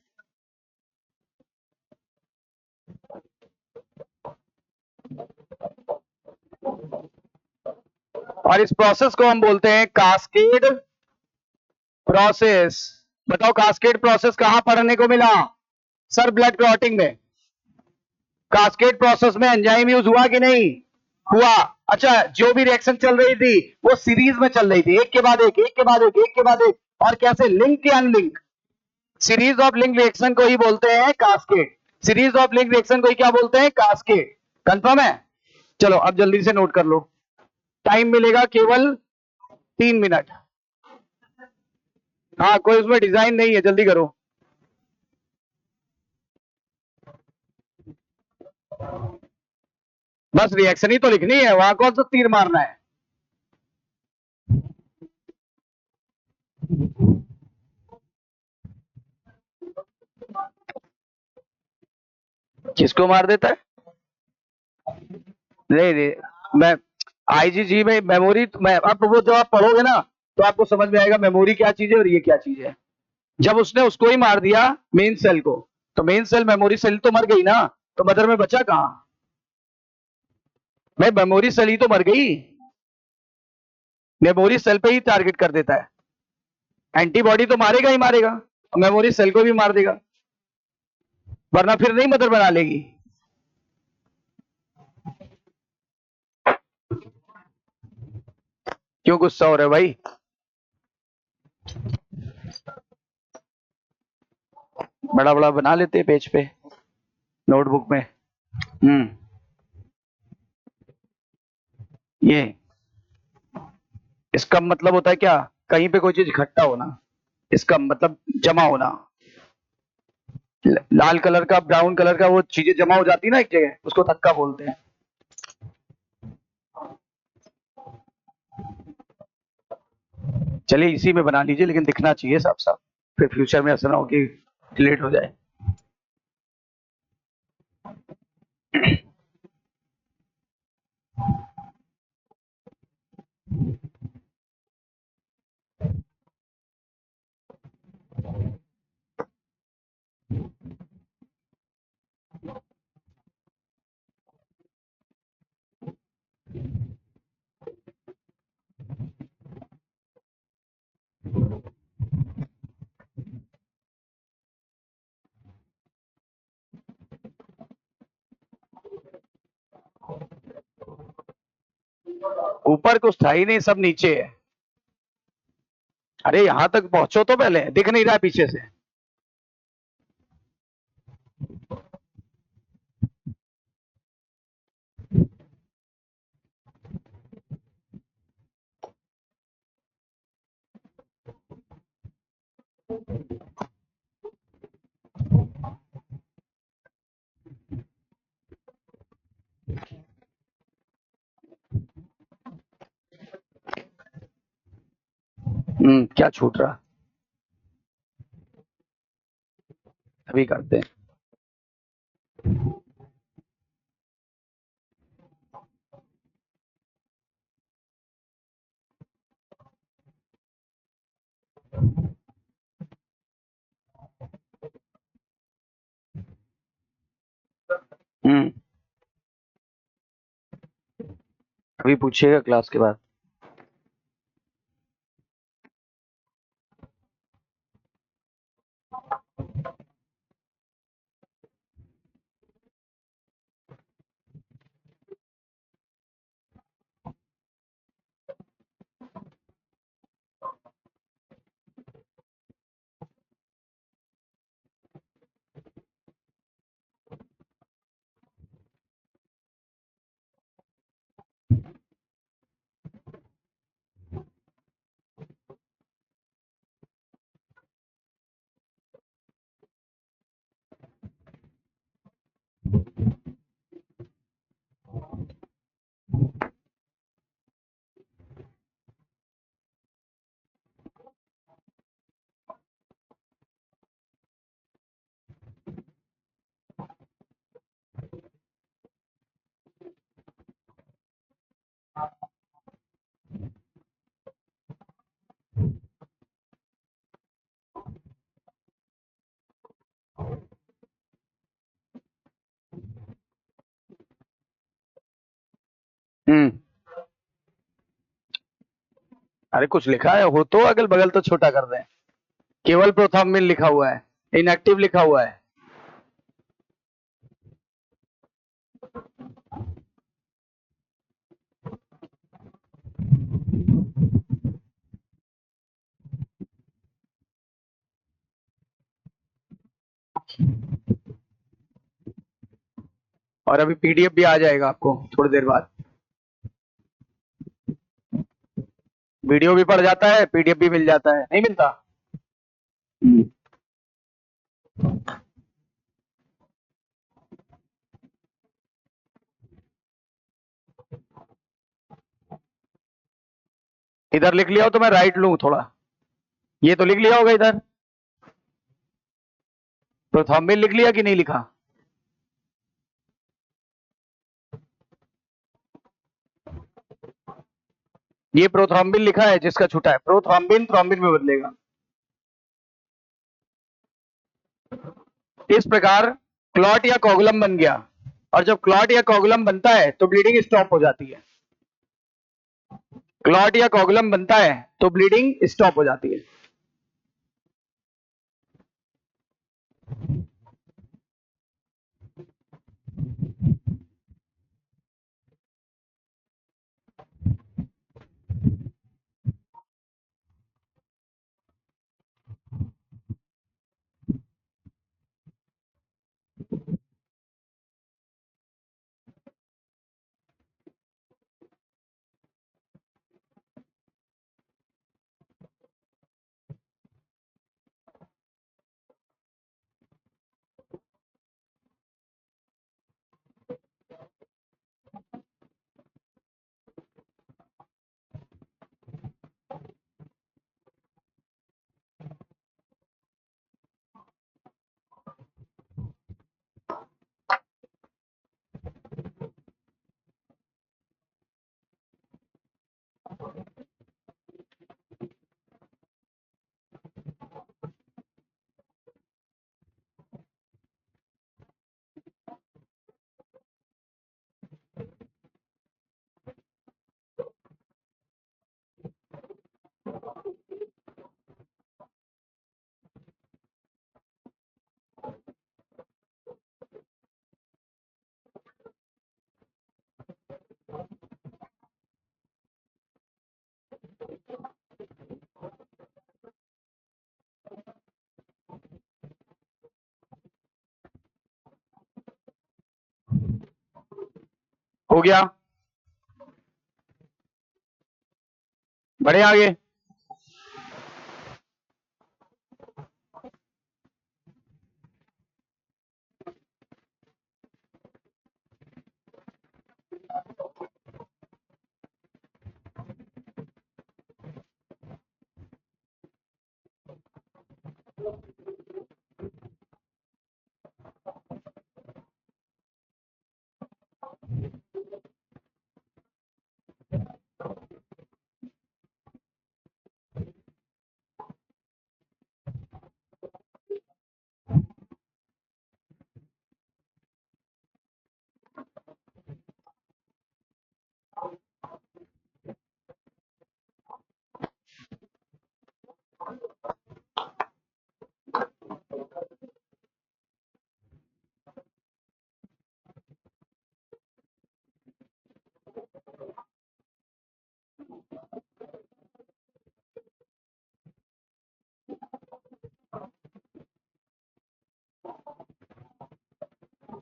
और इस प्रोसेस को हम बोलते हैं कास्केड प्रोसेस। बताओ कास्केड प्रोसेस कहां पढ़ने को मिला? सर ब्लड क्लॉटिंग में। कास्केड प्रोसेस में एंजाइम यूज हुआ कि नहीं हुआ? अच्छा, जो भी रिएक्शन चल रही थी वो सीरीज में चल रही थी, एक के बाद एक, एक के बाद एक, एक के बाद एक। और कैसे? लिंक के unlink. Series of link reaction को ही बोलते हैं cascade. Series of link reaction को ही क्या बोलते हैं? कास्केड। कंफर्म है? चलो अब जल्दी से नोट कर लो। टाइम मिलेगा केवल 3 मिनट। हाँ, कोई उसमें डिजाइन नहीं है, जल्दी करो। बस रिएक्शन ही तो लिखनी है, वहां कौन सा तीर मारना है। किसको मार देता है? नहीं नहीं, मैं आईजीजी में मेमोरी, मैं आप वो जब आप पढ़ोगे ना तो आपको समझ में आएगा मेमोरी क्या चीज है और ये क्या चीज है। जब उसने उसको ही मार दिया मेन सेल को, तो मेन सेल मेमोरी सेल तो मर गई ना, तो मदर में बचा कहां? भाई मेमोरी सेल ही तो मर गई। मेमोरी सेल पे ही टारगेट कर देता है। एंटीबॉडी तो मारेगा ही मारेगा, मेमोरी सेल को भी मार देगा, वरना फिर नहीं मदर बना लेगी। क्यों गुस्सा हो रहा है भाई? बड़ा बड़ा बना लेते पेज पे, नोटबुक में। ये इसका मतलब होता है क्या? कहीं पे कोई चीज इकट्ठा होना, इसका मतलब जमा होना। लाल कलर का, ब्राउन कलर का वो चीजें जमा हो जाती है ना एक जगह, उसको थक्का बोलते हैं। चलिए इसी में बना लीजिए, लेकिन दिखना चाहिए साफ साफ, फिर फ्यूचर में ऐसा ना हो कि लेट हो जाए। ऊपर कुछ था ही नहीं, सब नीचे है। अरे यहां तक पहुंचो तो पहले, दिख नहीं रहा है पीछे से। क्या छूट रहा? अभी करते हैं। हम्म अभी पूछिएगा क्लास के बाद। अरे कुछ लिखा है हो तो अगल बगल तो छोटा कर दें। केवल प्रोथाम्बिन लिखा हुआ है, इनएक्टिव लिखा हुआ है। और अभी पीडीएफ भी आ जाएगा आपको थोड़ी देर बाद। वीडियो भी पड़ जाता है, पीडीएफ भी मिल जाता है, नहीं मिलता? इधर लिख लिया हो तो मैं राइट लूं थोड़ा। ये तो लिख लिया होगा इधर, प्रोथाम्बिन लिख लिया कि नहीं लिखा? ये प्रोथ्रॉम्बिन लिखा है, जिसका छूटा है प्रोथ्रॉम्बिन थ्रॉम्बिन में बदलेगा। इस प्रकार क्लॉट या कोगुलम बन गया, और जब क्लॉट या कोगुलम बनता है तो ब्लीडिंग स्टॉप हो जाती है। क्लॉट या कोगुलम बनता है तो ब्लीडिंग स्टॉप हो जाती है। हो गया, बढ़े आगे।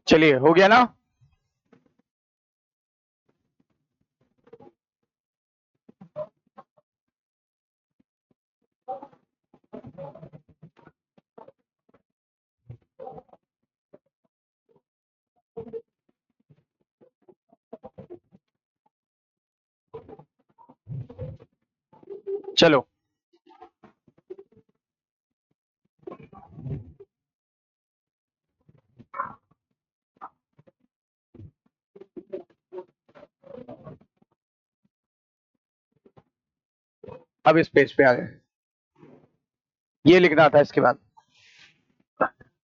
चलिए, हो गया ना? चलो, अब इस पेज पे आ गए। ये लिखना था इसके बाद।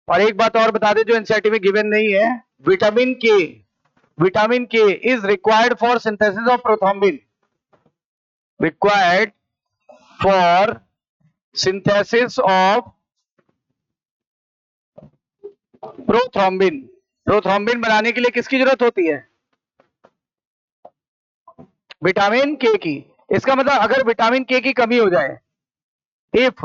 और एक बात और बता दें जो एनसीईआरटी में गिवन नहीं है, विटामिन के विटामिन के is required for synthesis of prothrombin, required for synthesis of prothrombin. Prothrombin बनाने के लिए किसकी जरूरत होती है? विटामिन के की। इसका मतलब अगर विटामिन के की कमी हो जाए, इफ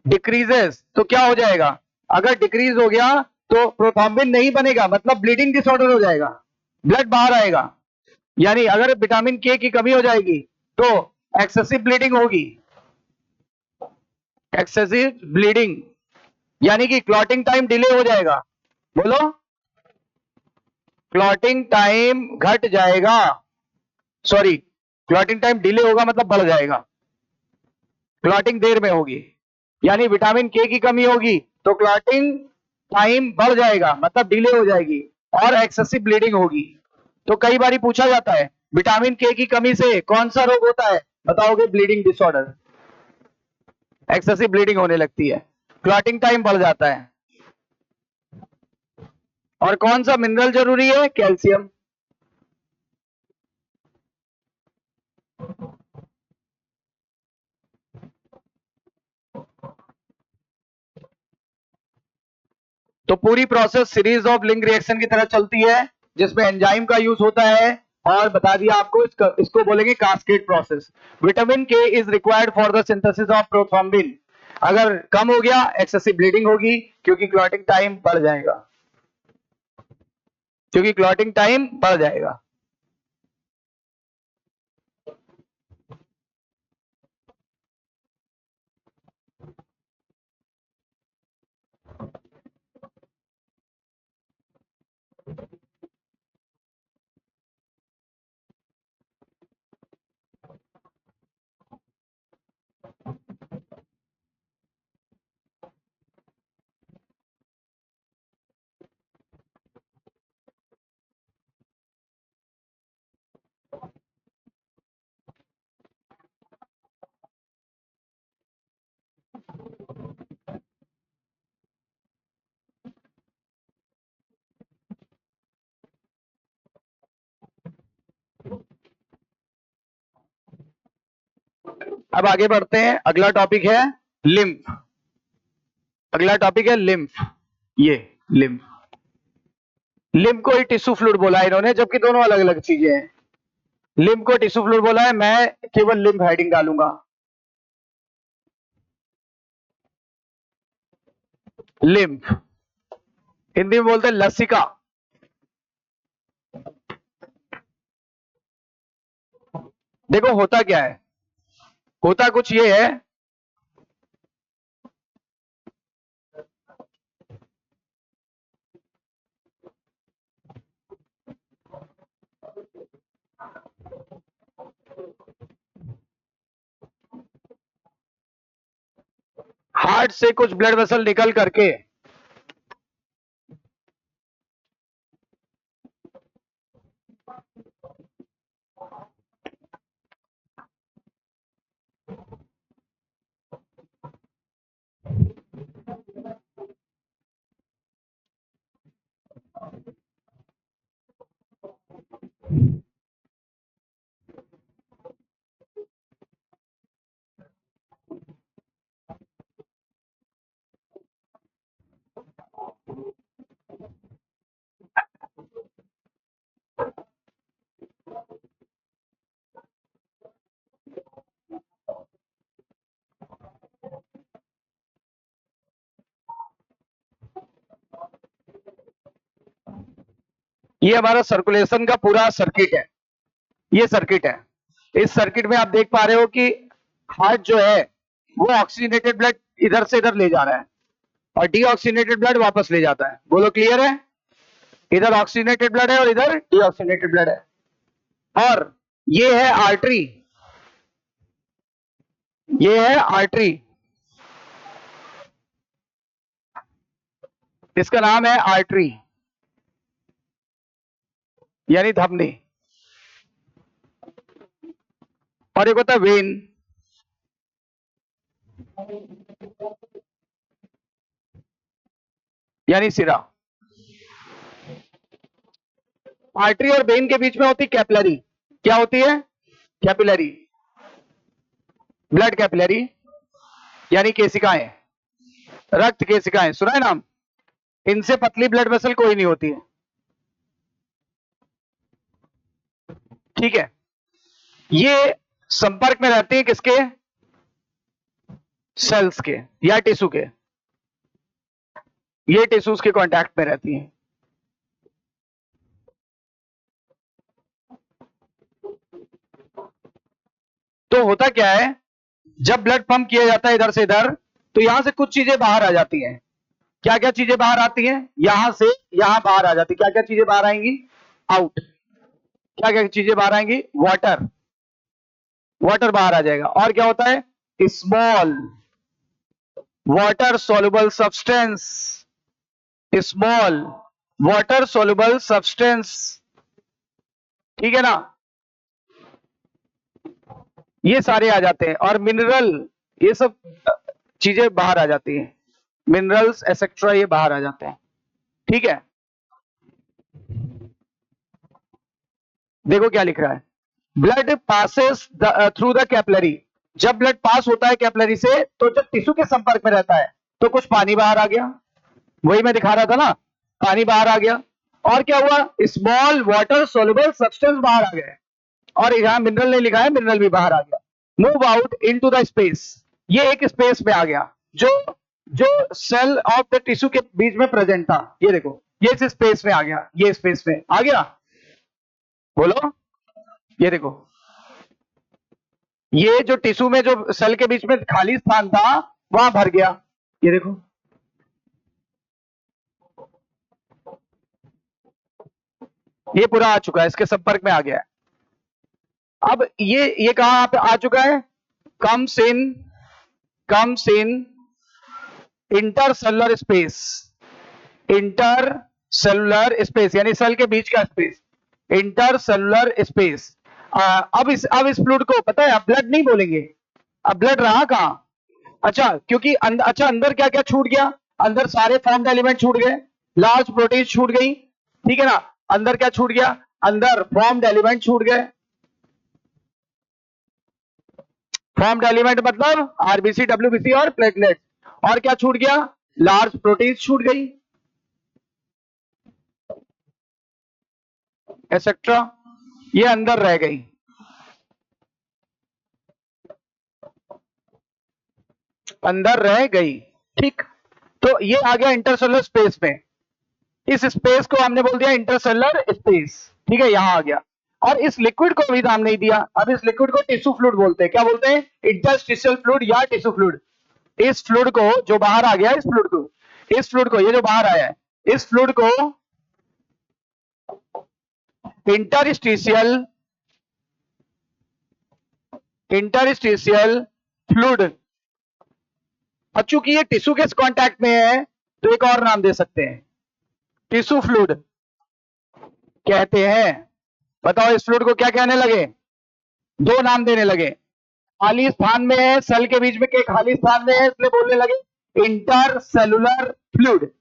डिक्रीजेस, तो क्या हो जाएगा? अगर डिक्रीज हो गया तो प्रोथ्रोम्बिन नहीं बनेगा, मतलब ब्लीडिंग डिसऑर्डर हो जाएगा, ब्लड बाहर आएगा। यानी अगर विटामिन के की कमी हो जाएगी तो एक्सेसिव ब्लीडिंग होगी, एक्सेसिव ब्लीडिंग, यानी कि क्लॉटिंग टाइम डिले हो जाएगा। बोलो, क्लॉटिंग टाइम घट जाएगा, सॉरी, क्लॉटिंग टाइम डिले होगा मतलब बढ़ जाएगा, क्लॉटिंग देर में होगी। यानी विटामिन के की कमी होगी तो क्लॉटिंग टाइम बढ़ जाएगा मतलब डिले हो जाएगी और एक्सेसिव ब्लीडिंग होगी। तो कई बार पूछा जाता है विटामिन के की कमी से कौन सा रोग होता है? बताओगे ब्लीडिंग डिसऑर्डर, एक्सेसिव ब्लीडिंग होने लगती है, क्लॉटिंग टाइम बढ़ जाता है। और कौन सा मिनरल जरूरी है? कैल्शियम। तो पूरी process series of link reaction की तरह चलती है जिसमें एंजाइम का यूज होता है, और बता दिया आपको इसको बोलेंगे कास्केड प्रोसेस। विटामिन के is required for the synthesis of prothrombin. अगर कम हो गया एक्सेसिव ब्लीडिंग होगी क्योंकि क्लॉटिंग टाइम बढ़ जाएगा, क्योंकि क्लॉटिंग टाइम बढ़ जाएगा। अब आगे बढ़ते हैं, अगला टॉपिक है लिम्फ। अगला टॉपिक है लिम्फ। ये लिम्फ, लिम्फ को ही टिश्यू फ्लूइड बोला है इन्होंने, जबकि दोनों अलग अलग चीजें हैं। लिम्फ को टिश्यू फ्लूइड बोला है, मैं केवल लिम्फ हेडिंग डालूंगा। लिम्फ हिंदी में बोलते हैं लसिका। देखो होता क्या है, होता कुछ ये है, हार्ट से कुछ ब्लड वेसल निकल करके ये हमारा सर्कुलेशन का पूरा सर्किट है, ये सर्किट है। इस सर्किट में आप देख पा रहे हो कि हार्ट जो है वो ऑक्सीजनेटेड ब्लड इधर से इधर ले जा रहा है और डीऑक्सीजनेटेड ब्लड वापस ले जाता है। बोलो क्लियर है? इधर ऑक्सीजनेटेड ब्लड है और इधर डीऑक्सीजनेटेड ब्लड है। और ये है आर्टरी, ये है आर्टरी, इसका नाम है आर्टरी यानी धमनी। और एक होता है वेन, यानी सिरा। आर्टरी और वेन के बीच में होती कैपिलरी। क्या होती है? कैपिलरी, ब्लड कैपिलरी यानी केशिकाएं, रक्त केशिकाएं, सुना है नाम? इनसे पतली ब्लड वेसल कोई नहीं होती है। ठीक है, ये संपर्क में रहती है किसके? सेल्स के या टिश्यू के। ये टिश्यूज के कांटेक्ट में रहती हैं। तो होता क्या है, जब ब्लड पंप किया जाता है इधर से इधर, तो यहां से कुछ चीजें बाहर आ जाती हैं। क्या क्या चीजें बाहर आती हैं? यहां से यहां बाहर आ जाती। क्या क्या चीजें बाहर आएंगी? आउट। क्या क्या चीजें बाहर आएंगी? वाटर, वाटर बाहर आ जाएगा। और क्या होता है? Small water soluble substance, small water soluble substance. ठीक है ना? ये सारे आ जाते हैं। और मिनरल, ये सब चीजें बाहर आ जाती हैं, मिनरल्स एसेट्रा ये बाहर आ जाते हैं। ठीक है, देखो क्या लिख रहा है, blood passes through the capillary. जब ब्लड पास होता है कैपिलरी से, तो जब टिश्यू के संपर्क में रहता है तो कुछ पानी बाहर आ गया, वही मैं दिखा रहा था ना, पानी बाहर आ गया। और क्या हुआ? स्मॉल वाटर सोल्यूबल सब्सटेंस बाहर आ गए। और यहां मिनरल नहीं लिखा है, मिनरल भी बाहर आ गया। Move out into the space, ये एक स्पेस में आ गया जो जो सेल ऑफ द टिश्यू के बीच में प्रेजेंट था। ये देखो, ये इस स्पेस में आ गया, ये स्पेस में आ गया। बोलो, ये देखो, ये जो टिश्यू में जो सेल के बीच में खाली स्थान था वहां भर गया। ये देखो, ये पूरा आ चुका है, इसके संपर्क में आ गया है। अब ये कहां पे आ चुका है? Comes in intercellular space, intercellular space यानी सेल के बीच का स्पेस, इंटरसेलुलर स्पेस। अब इस फ्लूइड को पता है, अब ब्लड नहीं बोलेंगे, अब ब्लड रहा कहां? अच्छा, क्योंकि अच्छा अंदर क्या क्या छूट गया? अंदर सारे फॉर्म्ड एलिमेंट छूट गए, लार्ज प्रोटीन छूट गई। ठीक है ना? अंदर क्या छूट गया? अंदर फॉर्म्ड एलिमेंट छूट गए। फॉर्म्ड एलिमेंट मतलब आरबीसी, डब्ल्यूबीसी और प्लेटलेट। और क्या छूट गया? लार्ज प्रोटीन छूट गई, एक्सेट्रा, ये अंदर रह गई। अंदर रह गई। ठीक, तो ये आ गया इंटरसेलुलर स्पेस में। इस स्पेस को हमने बोल दिया इंटरसेलुलर स्पेस। ठीक है, यहां आ गया। और इस लिक्विड को भी नाम नहीं दिया। अब इस लिक्विड को टिश्यू फ्लूइड बोलते हैं। क्या बोलते हैं? इंटरस्टिशियल फ्लूइड या टिश्यू फ्लूइड। इस फ्लूइड को जो बाहर आ गया, इस फ्लूइड को ये जो बाहर आया है, इस फ्लूइड को इंटरस्टिशियल फ्लूइड। अब चूंकि ये टिश्यू के कांटेक्ट में है तो एक और नाम दे सकते हैं, टिश्यू फ्लूइड कहते हैं। बताओ इस फ्लूइड को क्या कहने लगे? दो नाम देने लगे। खाली स्थान में है, सेल के बीच में के खाली स्थान में है, इसलिए बोलने लगे इंटरसेलुलर फ्लूइड।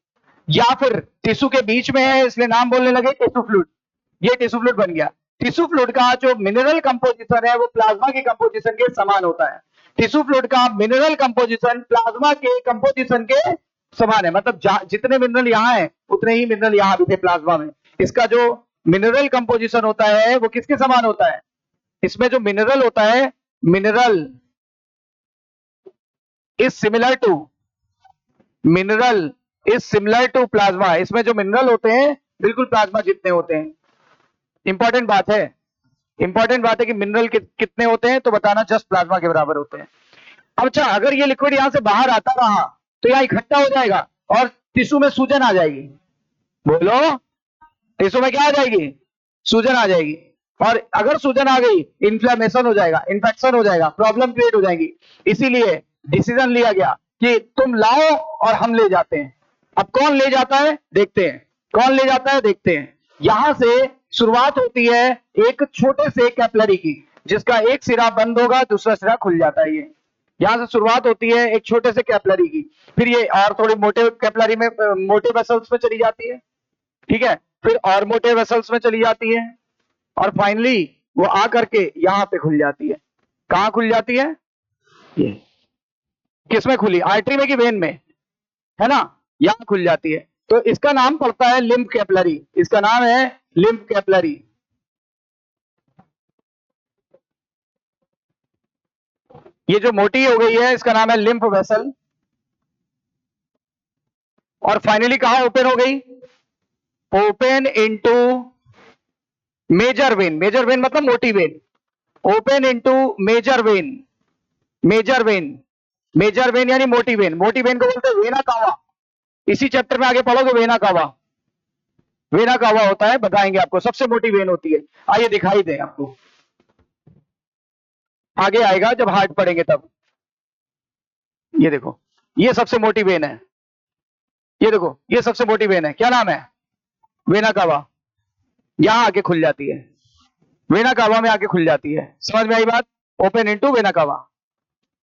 या फिर टिश्यू के बीच में है इसलिए नाम बोलने लगे टिश्यू फ्लूइड। ये टिश्यू फ्लूइड बन गया। टिश्यू फ्लूइड का जो मिनरल कंपोजिशन है वो प्लाज्मा के कंपोजिशन के समान होता है। टिश्यू फ्लूइड का मिनरल कंपोजिशन प्लाज्मा के कंपोजिशन के समान है। मतलब जितने मिनरल यहां है उतने ही मिनरल यहां भी थे प्लाज्मा में। इसका जो मिनरल कंपोजिशन होता है वो किसके समान होता है? इसमें जो मिनरल होता है, mineral is similar to plasma. इसमें जो मिनरल होते हैं बिल्कुल प्लाज्मा जितने होते हैं। इंपॉर्टेंट बात है, कि मिनरल कितने होते हैं तो बताना, जस्ट प्लाज्मा के बराबर होते हैं। अब अच्छा, अगर ये लिक्विड यहां से बाहर आता रहा तो यहां इकट्ठा हो जाएगा और टिश्यू में सूजन आ जाएगी। बोलो, टिश्यू में क्या आ जाएगी? सूजन आ जाएगी। और अगर सूजन आ गई, इन्फ्लेमेशन हो जाएगा, इन्फेक्शन हो जाएगा, प्रॉब्लम क्रिएट हो जाएगी। इसीलिए डिसीजन लिया गया कि तुम लाओ और हम ले जाते हैं। अब कौन ले जाता है देखते हैं, कौन ले जाता है देखते हैं। यहां से शुरुआत होती है एक छोटे से कैपिलरी की, जिसका एक सिरा बंद होगा, दूसरा सिरा खुल जाता है। ये यहां से शुरुआत होती है एक छोटे से कैपिलरी की, फिर ये और थोड़ी मोटे कैपिलरी में, मोटे वेसल्स में चली जाती है। ठीक है, फिर और मोटे वेसल्स में चली जाती है, और फाइनली वो आ करके यहां पे खुल जाती है। कहां खुल जाती है? ये किसमें खुली? आर्टरी में कि वेन में? है ना, यहां खुल जाती है। तो इसका नाम पड़ता है लिम्फ कैपिलरी। इसका नाम है लिम्फ कैपिलरी। ये जो मोटी हो गई है इसका नाम है लिम्फ वेसल। और फाइनली कहां ओपन हो गई? Open into major vein. Major vein मतलब मोटी vein. Open into major vein. Major vein, major vein यानी मोटी वेन। मोटी वेन को बोलते हैं वेना कावा। इसी चैप्टर में आगे पढ़ोगे वेना कावा। वेना कावा होता है, बताएंगे आपको, सबसे मोटी वेन होती है। आइए दिखाई दे आपको, आगे आएगा जब हार्ट पढ़ेंगे तब। ये देखो, ये सबसे मोटी वेन है। ये देखो, ये सबसे मोटी वेन है। क्या नाम है? Vena cava. यहां आके खुल जाती है, वेना कावा में आके खुल जाती है। समझ में आई बात? Open into vena cava.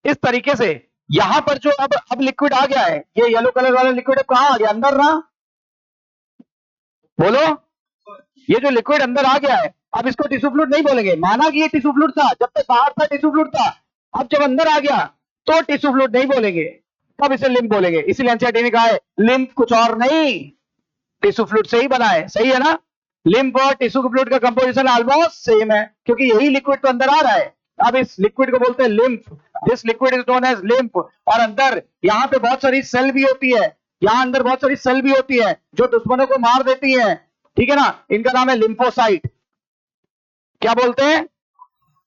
इस तरीके से यहां पर जो अब लिक्विड आ गया है, ये येलो कलर वाला लिक्विड अब कहां आ गया? अंदर ना, बोलो। ये जो लिक्विड अंदर आ गया है, अब इसको टिश्यू फ्लूइड नहीं बोलेंगे। माना कि ये टिश्यू फ्लूइड था, जब तक बाहर था टिश्यू फ्लूइड था। अब जब अंदर आ गया तो टिश्यू फ्लूइड नहीं बोलेंगे, तब इसे लिम्फ बोलेंगे। इसीलिए एनसीईआरटी ने कहा है लिम्फ कुछ और नहीं, टिश्यू फ्लूइड से ही बना है। सही है ना? लिम्फ और टिश्यू फ्लूइड का कंपोजिशन ऑलमोस्ट सेम है, क्योंकि यही लिक्विड तो अंदर आ रहा है। अब इस लिक्विड को बोलते हैं lymph. This liquid is known as lymph. और अंदर यहां पे बहुत सारी सेल भी होती है, यहां अंदर बहुत सारी सेल भी होती है जो दुश्मनों को मार देती है। ठीक है ना? इनका नाम है लिम्फोसाइट। क्या बोलते हैं?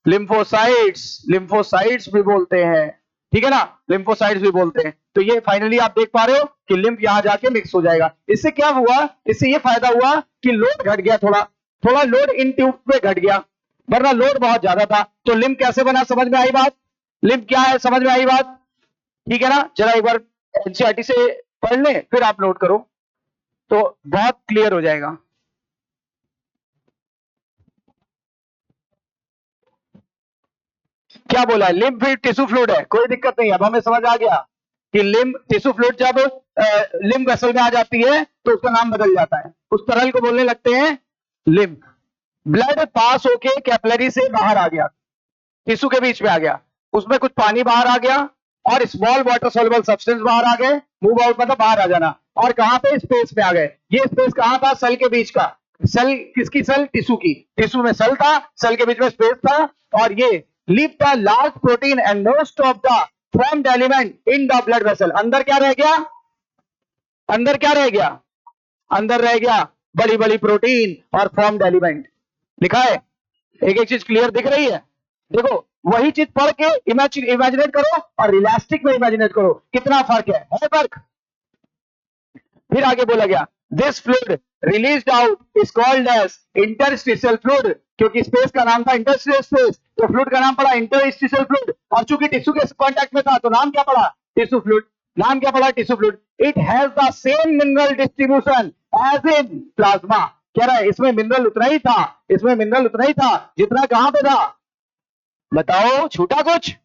लिम्फोसाइट्स। लिम्फोसाइट्स भी बोलते हैं। ठीक है ना? लिम्फोसाइट्स भी बोलते हैं। तो ये फाइनली आप देख पा रहे हो कि लिम्फ यहां जाके मिक्स हो जाएगा। इससे क्या हुआ? इससे ये फायदा हुआ कि लोड घट गया, थोड़ा थोड़ा लोड इन ट्यूब पे घट गया, वरना लोड बहुत ज्यादा था। तो लिम्फ कैसे बना? समझ में आई बात? लिम्फ क्या है समझ में आई बात? ठीक है ना? जरा एक बार एनसीईआरटी से पढ़ ले, फिर आप नोट करो तो बहुत क्लियर हो जाएगा। क्या बोला है? लिम्फ भी टिश्यू फ्लूइड है, कोई दिक्कत नहीं। अब हमें समझ आ गया कि लिम्फ टिश्यू फ्लूइड जब लिम्फ वेसल में आ जाती है तो उसका नाम बदल जाता है, उस तरल को बोलने लगते हैं लिम्फ। ब्लड पास होके कैपिलरी से बाहर आ गया, टिश्यू के बीच में आ गया, उसमें कुछ पानी बाहर आ गया और स्मॉल वाटर सॉल्युबल सब्सटेंस बाहर आ गए। मूव आउट मतलब बाहर आ जाना। और कहां पे? स्पेस में आ गए। ये स्पेस कहां था? सेल के बीच का। सेल किसकी? सेल टिश्यू की। टिश्यू में सेल था, सेल के बीच में स्पेस था। और ये leave the large protein and most of the formed element in the blood vessel. अंदर क्या रह गया? अंदर क्या रह गया? अंदर रह गया बड़ी बड़ी प्रोटीन और फॉर्म्ड एलिमेंट। लिखा है? एक एक चीज क्लियर दिख रही है? देखो, वही चीज पढ़ के इमेजिनेट करो और इलास्टिक में इमेजिनेट करो, कितना फर्क है फर्क। फिर आगे बोला गया this fluid released out is called as interstitial fluid, क्योंकि स्पेस का नाम था इंटरस्टिशियल स्पेस, तो फ्लूइड का नाम पड़ा इंटरस्टिशियल फ्लूइड। और चूंकि टिश्यू के कांटेक्ट में था तो नाम क्या पड़ा? Tissue fluid. नाम क्या पड़ा? Tissue fluid. It has the same mineral distribution as in plasma. कह रहा है इसमें मिनरल उतना ही था, इसमें मिनरल उतना ही था जितना कहां पे था? बताओ, छूटा कुछ?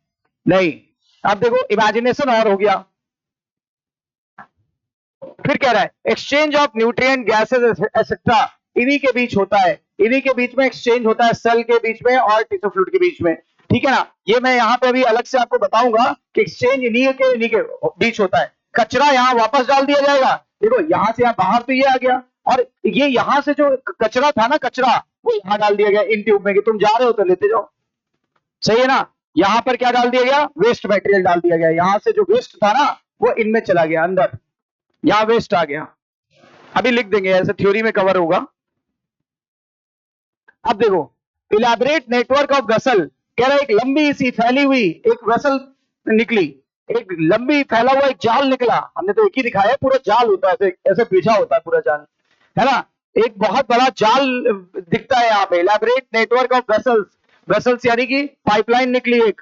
नहीं। अब देखो, इमेजिनेशन और हो गया। फिर कह रहा है exchange of nutrient gases etcetera इन्हीं के बीच होता है, इन्हीं के बीच में एक्सचेंज होता है, सेल के बीच में और टिश्यू फ्लूइड के बीच में। ठीक है ना? ये मैं यहां पे अभी अलग से आपको बताऊंगा कि एक्सचेंज इन्हीं के बीच होता है। कचरा यहां वापस डाल दिया जाएगा। देखो, यहां से यहां बाहर तो ये आ गया, और ये यहां से जो कचरा था ना, कचरा वो यहां डाल दिया गया इन ट्यूब में कि तुम जा रहे हो तो लेते जाओ। सही है ना? यहां पर क्या डाल दिया गया? वेस्ट मटेरियल डाल दिया गया। यहां से जो वेस्ट था ना वो इनमें चला गया अंदर, यहां वेस्ट आ गया। अभी लिख देंगे, ऐसे थ्योरी में कवर होगा। अब देखो, इलैबोरेट नेटवर्क ऑफ वेसल। कह रहा है एक लंबी सी फैली हुई एक वेसल निकली, एक लंबी फैला हुआ एक जाल निकला। हमने तो एक ही दिखाया है, पूरा जाल होता है, ऐसे ऐसे पीछा होता है पूरा जाल, है ना? एक बहुत बड़ा जाल दिखता है यहाँ पे। Elaborate network of vessels. Vessels यानी कि पाइपलाइन निकली, एक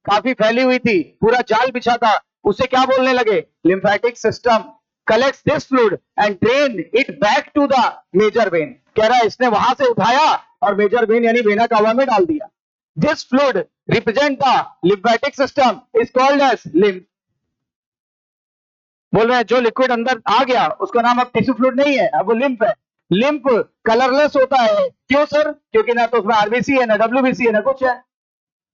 काफी फैली हुई थी, पूरा जाल बिछा था। उसे क्या बोलने लगे? Lymphatic system collects this fluid and drain it back to the major vein। कह रहा है इसने वहां से उठाया और मेजर वेन यानी वेना कावा में डाल दिया। This fluid represent the lymphatic system is called as lymph। बोल रहे हैं जो लिक्विड अंदर आ गया उसका नाम अब टिश्यू फ्लूइड नहीं है, अब वो लिम्फ है। लिम्फ कलरलेस होता है, क्यों सर? क्योंकि ना तो उसमें आरबीसी है, ना डब्ल्यूबीसी है, ना कुछ है।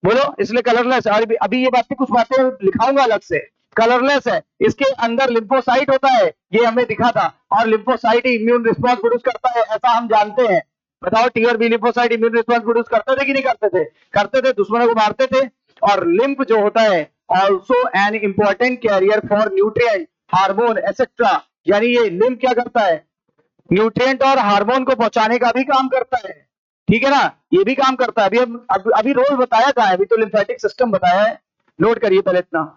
बोलो, इसलिए कलरलेस है। और अभी ये बातें, कुछ बातें लिखाऊंगा अलग से। कलरलेस है, इसके अंदर लिम्फोसाइट होता है, ये हमें दिखा था। और लिम्फोसाइट ही इम्यून रिस्पॉन्स प्रोड्यूस करता है, ऐसा हम जानते हैं। बताओ, टी और B lymphocyte immune response produce करते थे कि नहीं करते थे? करते थे, दुश्मनों को मारते थे। और लिम्फ जो होता है also an important carrier for nutrient, hormone etcetera. यानी ये लिम्फ क्या करता है? न्यूट्रिएंट और हार्मोन को पहुंचाने का भी काम करता है। ठीक है ना? ये भी काम करता है। अभी हम अभी रोल बताया कहाँ है? अभी तो लिम्फेटिक सिस्टम बताया है। नोट करिए पहले इतना।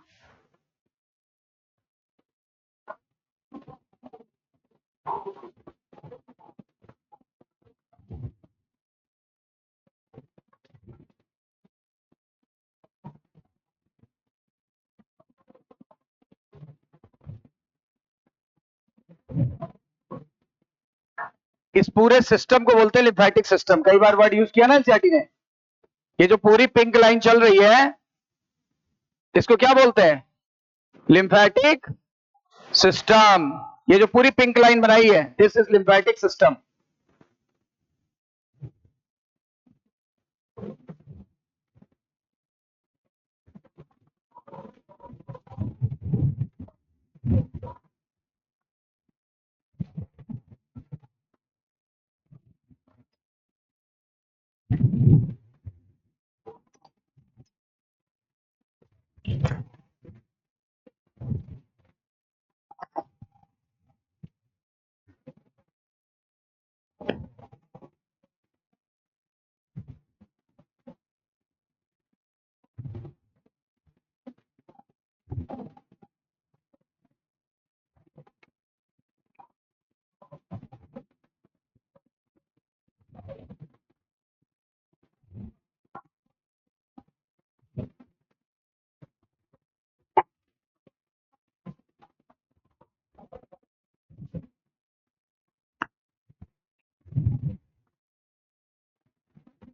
इस पूरे सिस्टम को बोलते हैं लिम्फेटिक सिस्टम। कई बार वर्ड यूज किया ना एनसीईआरटी ने। ये जो पूरी पिंक लाइन चल रही है, इसको क्या बोलते हैं? Lymphatic system. ये जो पूरी पिंक लाइन बनाई है, दिस इज लिम्फेटिक सिस्टम।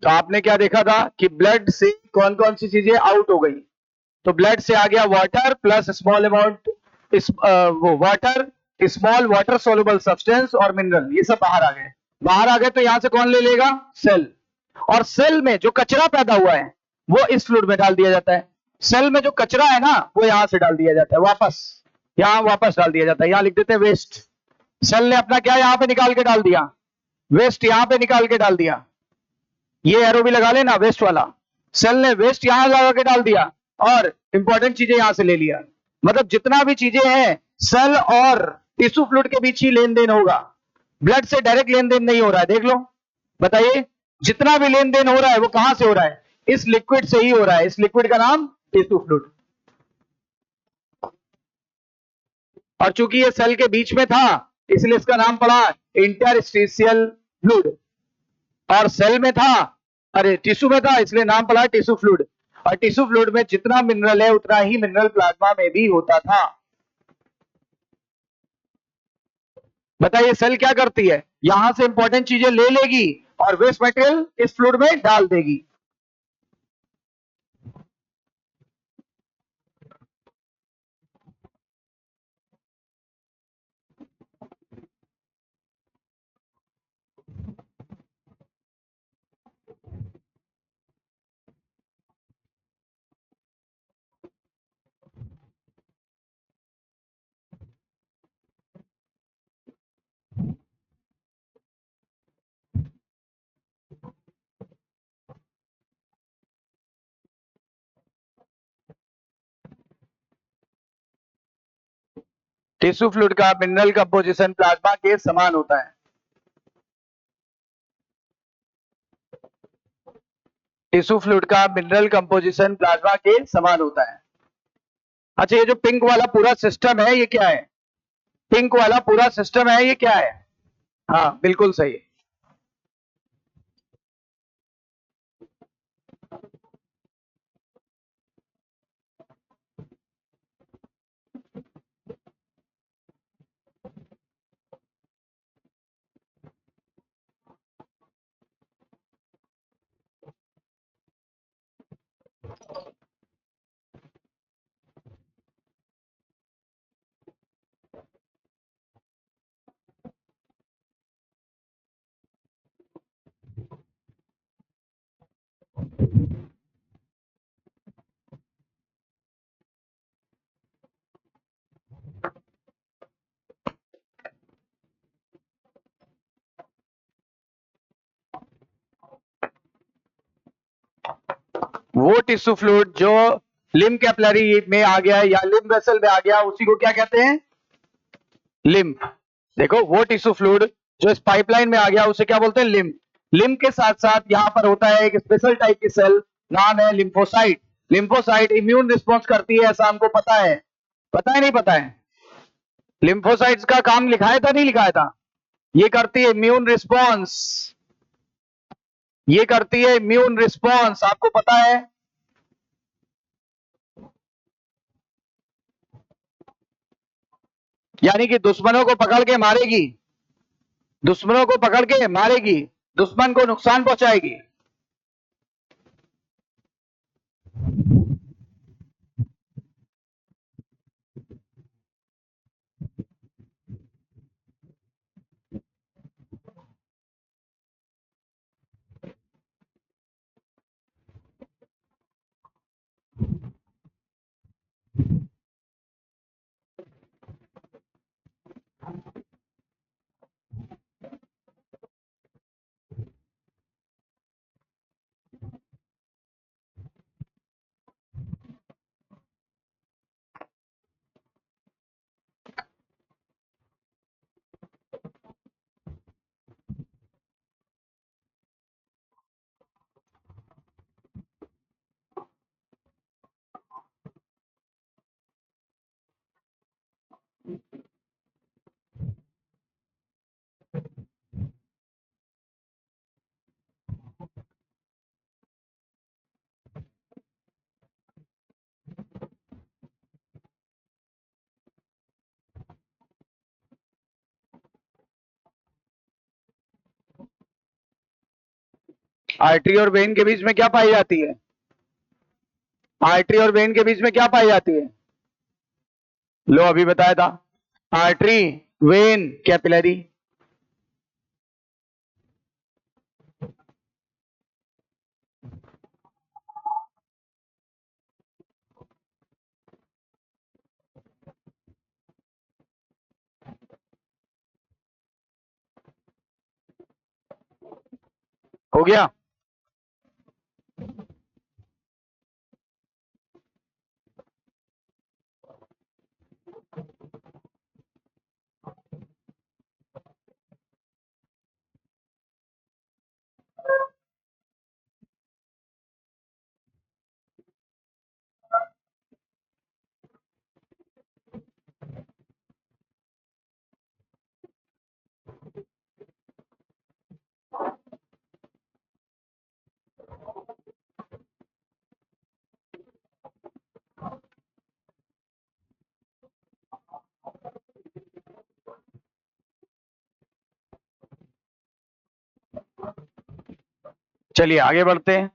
तो आपने क्या देखा था कि ब्लड से कौन कौन सी चीजें आउट हो गई? तो ब्लड से आ गया वाटर प्लस स्मॉल अमाउंट, वो water, small water soluble substance और मिनरल, ये सब बाहर आ गए। बाहर आ गए तो यहां से कौन ले लेगा? सेल। और सेल में जो कचरा पैदा हुआ है, वो इस फ्लूइड में डाल दिया जाता है। सेल में जो कचरा है ना, वो यहां से डाल दिया जाता है वापस। यहां वापस डाल दिया जाता है, यहां लिख देते हैं वेस्ट। सेल ने अपना क्या यहां पे निकाल के डाल दिया? वेस्ट यहां पे निकाल के डाल दिया। ये एरो भी लगा लेना, वेस्ट वाला। सेल ने वेस्ट यहां लगा के डाल दिया और इंपॉर्टेंट चीजें यहां से ले लिया। मतलब जितना भी चीजें हैं, सेल और टिश्यू फ्लूइड के बीच ही लेन देन होगा। ब्लड से डायरेक्ट लेन देन नहीं हो रहा है, देख लो। बताइए, जितना भी लेन देन हो रहा है वो कहां से हो रहा है? इस लिक्विड से ही हो रहा है। इस लिक्विड का नाम टिश्यू फ्लूइड। और चूंकि ये सेल के बीच में था, इसलिए इसका नाम पड़ा इंटरस्टिशियल फ्लूइड। और सेल में था, अरे टिश्यू में था, इसलिए नाम पड़ा टिश्यू फ्लूइड। और टिश्यू फ्लूइड में जितना मिनरल है, उतना ही मिनरल प्लाज्मा में भी होता था। बताइए, सेल क्या करती है? यहां से इंपॉर्टेंट चीजें ले लेगी और वेस्ट मटेरियल इस फ्लूइड में डाल देगी। टिश्यू फ्लूइड का मिनरल कंपोजिशन प्लाज्मा के समान होता है। टिश्यू फ्लूइड का मिनरल कंपोजिशन प्लाज्मा के समान होता है। अच्छा, ये जो पिंक वाला पूरा सिस्टम है, ये क्या है? पिंक वाला पूरा सिस्टम है, ये क्या है? हाँ, बिल्कुल सही। वो टिश्यू फ्लूइड जो लिम्फ कैपिलरी में आ गया या लिम्फ वेसल में आ गया, उसी को क्या कहते हैं? लिम्फ। देखो, वो टिश्यू फ्लूइड जो इस पाइपलाइन में आ गया उसे क्या बोलते हैं? लिम्फ। लिम्फ के साथ साथ यहां पर होता है एक स्पेशल टाइप की सेल, नाम है लिम्फोसाइट। लिम्फोसाइट इम्यून रिस्पॉन्स करती है, ऐसा हमको पता है। पता है नहीं पता है? लिम्फोसाइट्स का काम लिखाया था नहीं लिखाया था? ये करती है इम्यून रिस्पॉन्स, ये करती है इम्यून रिस्पॉन्स, आपको पता है? यानी कि दुश्मनों को पकड़ के मारेगी, दुश्मनों को पकड़ के मारेगी, दुश्मन को नुकसान पहुंचाएगी। आर्टरी और वेन के बीच में क्या पाई जाती है? आर्टरी और वेन के बीच में क्या पाई जाती है? लो, अभी बताया था। Artery, when, capillary. हो गया? चलिए आगे बढ़ते हैं।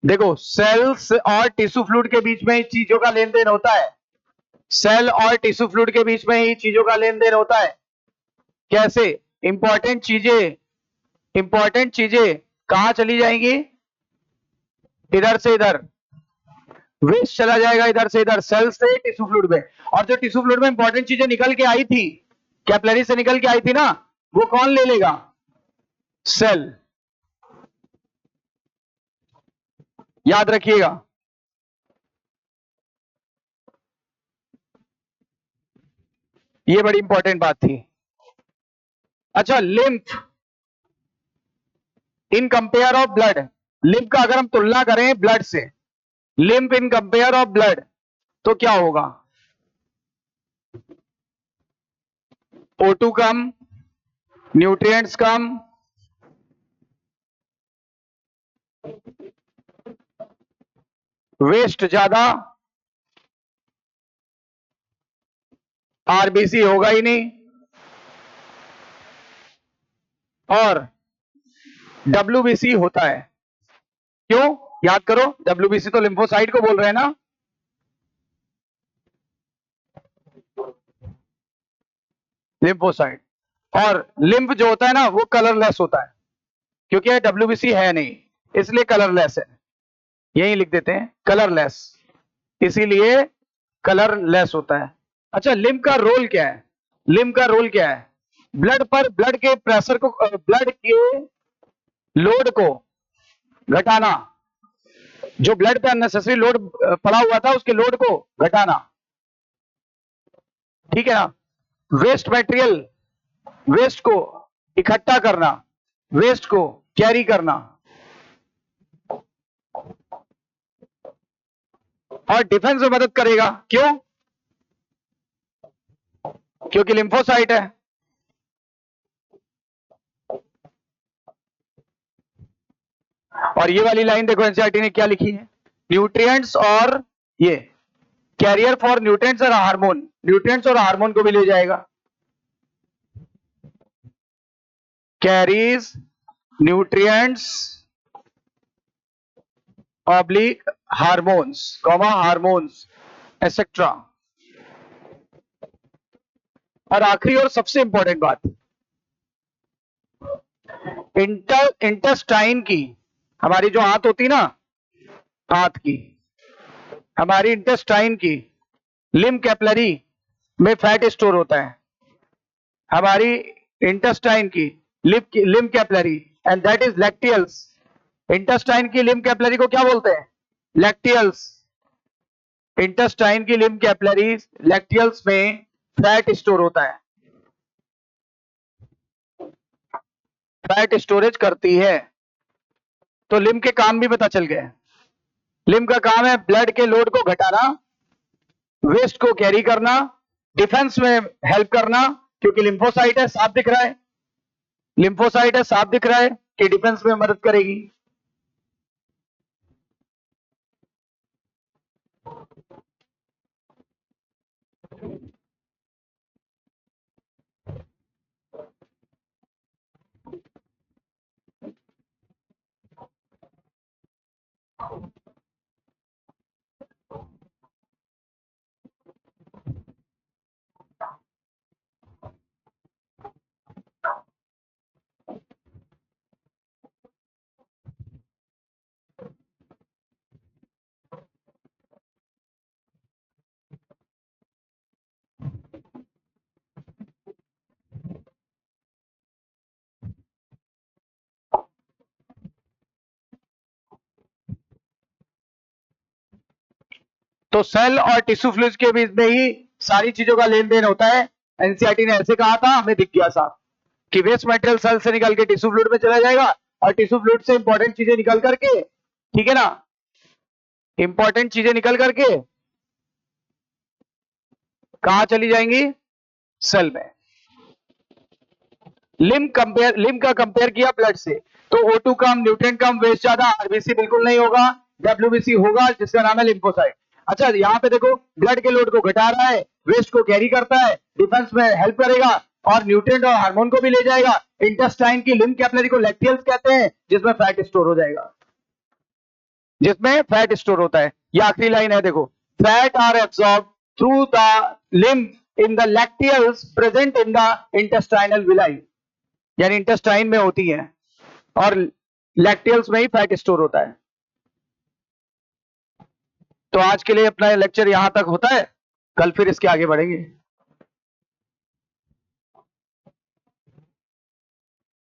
देखो, सेल्स और टिश्यू फ्लूइड के बीच में ही चीजों का लेन देन होता है। सेल और टिश्यू फ्लूइड के बीच में ही चीजों का लेन देन होता है। कैसे? इंपॉर्टेंट चीजें, इंपॉर्टेंट चीजें कहां चली जाएंगी? इधर से इधर। वेस्ट चला जाएगा इधर से इधर, सेल से टिश्यू फ्लूइड में। और जो टिश्यू फ्लूइड में इंपॉर्टेंट चीजें निकल के आई थी, कैपिलरी से निकल के आई थी ना, वो कौन ले लेगा? सेल। याद रखिएगा। ये बड़ी इंपॉर्टेंट बात थी। अच्छा, lymph in compare of blood. Lymph का अगर हम तुलना करें ब्लड से, lymph in compare of blood, तो क्या होगा? O2 कम, न्यूट्रिएंट्स कम, वेस्ट ज्यादा, आरबीसी होगा ही नहीं, और डब्ल्यूबीसी होता है। क्यों? याद करो, डब्ल्यूबीसी तो लिम्फोसाइट को बोल रहे हैं ना। लिम्फोसाइट। और लिम्फ जो होता है ना, वो कलरलेस होता है। क्योंकि ये WBC है नहीं, इसलिए कलरलेस है। यही लिख देते हैं कलरलेस, इसीलिए कलरलेस होता है। अच्छा, लिम्फ का रोल क्या है? लिम्फ का रोल क्या है? ब्लड पर, ब्लड के प्रेशर को, ब्लड के लोड को घटाना, जो ब्लड पे अननेसेसरी लोड पड़ा हुआ था उसके लोड को घटाना, ठीक है ना। वेस्ट मटेरियल, वेस्ट को इकट्ठा करना, वेस्ट को कैरी करना, और डिफेंस में मदद करेगा। क्यों? क्योंकि लिम्फोसाइट है। और ये वाली लाइन देखो एनसीईआरटी ने क्या लिखी है, न्यूट्रिएंट्स और ये कैरियर फॉर न्यूट्रिएंट्स और हार्मोन, न्यूट्रिएंट्स और हार्मोन को भी ले जाएगा। Carries nutrients oblique hormones, comma hormones etcetera. और आखिरी और सबसे इंपॉर्टेंट बात, इंटेस्टाइन की, हमारी जो हाथ होती ना, हाथ की, हमारी इंटेस्टाइन की लिम्फ कैपिलरी में फैट स्टोर होता है। हमारी इंटेस्टाइन की lymph capillary, and that is lacteals. Intestine की लिम्फ कैपिलरी को क्या बोलते हैं? लैक्टियल्स। इंटेस्टाइन की लिम्फ कैपिलरी लैक्टियल्स में फैट स्टोर होता है, फैट स्टोरेज करती है। तो लिम्फ के काम भी पता चल गए। लिम्फ का काम है ब्लड के लोड को घटाना, वेस्ट को कैरी करना, डिफेंस में हेल्प करना, क्योंकि लिम्फोसाइट है, साफ दिख रहा है, लिम्फोसाइट है, साफ दिख रहा है कि डिफेंस में मदद करेगी। तो सेल और टिश्यू फ्लूइड्स के बीच में ही सारी चीजों का लेन देन होता है। एनसीईआरटी ने ऐसे कहा था, हमें दिख गया साफ कि वेस्ट मटेरियल सेल से निकल के टिश्यू फ्लूइड में चला जाएगा, और टिश्यू फ्लूइड से इंपॉर्टेंट चीजें निकल करके, ठीक है ना, इंपॉर्टेंट चीजें निकल करके कहां चली जाएंगी? सेल में। लिम्फ का कंपेयर किया ब्लड से, तो O2 कम, न्यूट्रिएंट कम, वेस्ट ज्यादा, आरबीसी बिल्कुल नहीं होगा, WBC होगा, जिसका नाम है लिम्फोसाइट। अच्छा, यहाँ पे देखो ब्लड के लोड को घटा रहा है, वेस्ट को कैरी करता है, डिफेंस में हेल्प करेगा, और न्यूट्रिएंट और हार्मोन को भी ले जाएगा। इंटेस्टाइन की लिम्फ कैपिलरी को लैक्टियल्स कहते हैं, जिसमें फैट स्टोर हो जाएगा, जिसमें फैट स्टोर होता है। ये आखिरी लाइन है, देखो, fat are absorb through the lymph in the lacteals present in the intestinal villi, यानी इंटेस्टाइन में होती है, और लैक्टियल्स में ही फैट स्टोर होता है। तो आज के लिए अपना लेक्चर यहां तक होता है, कल फिर इसके आगे बढ़ेंगे।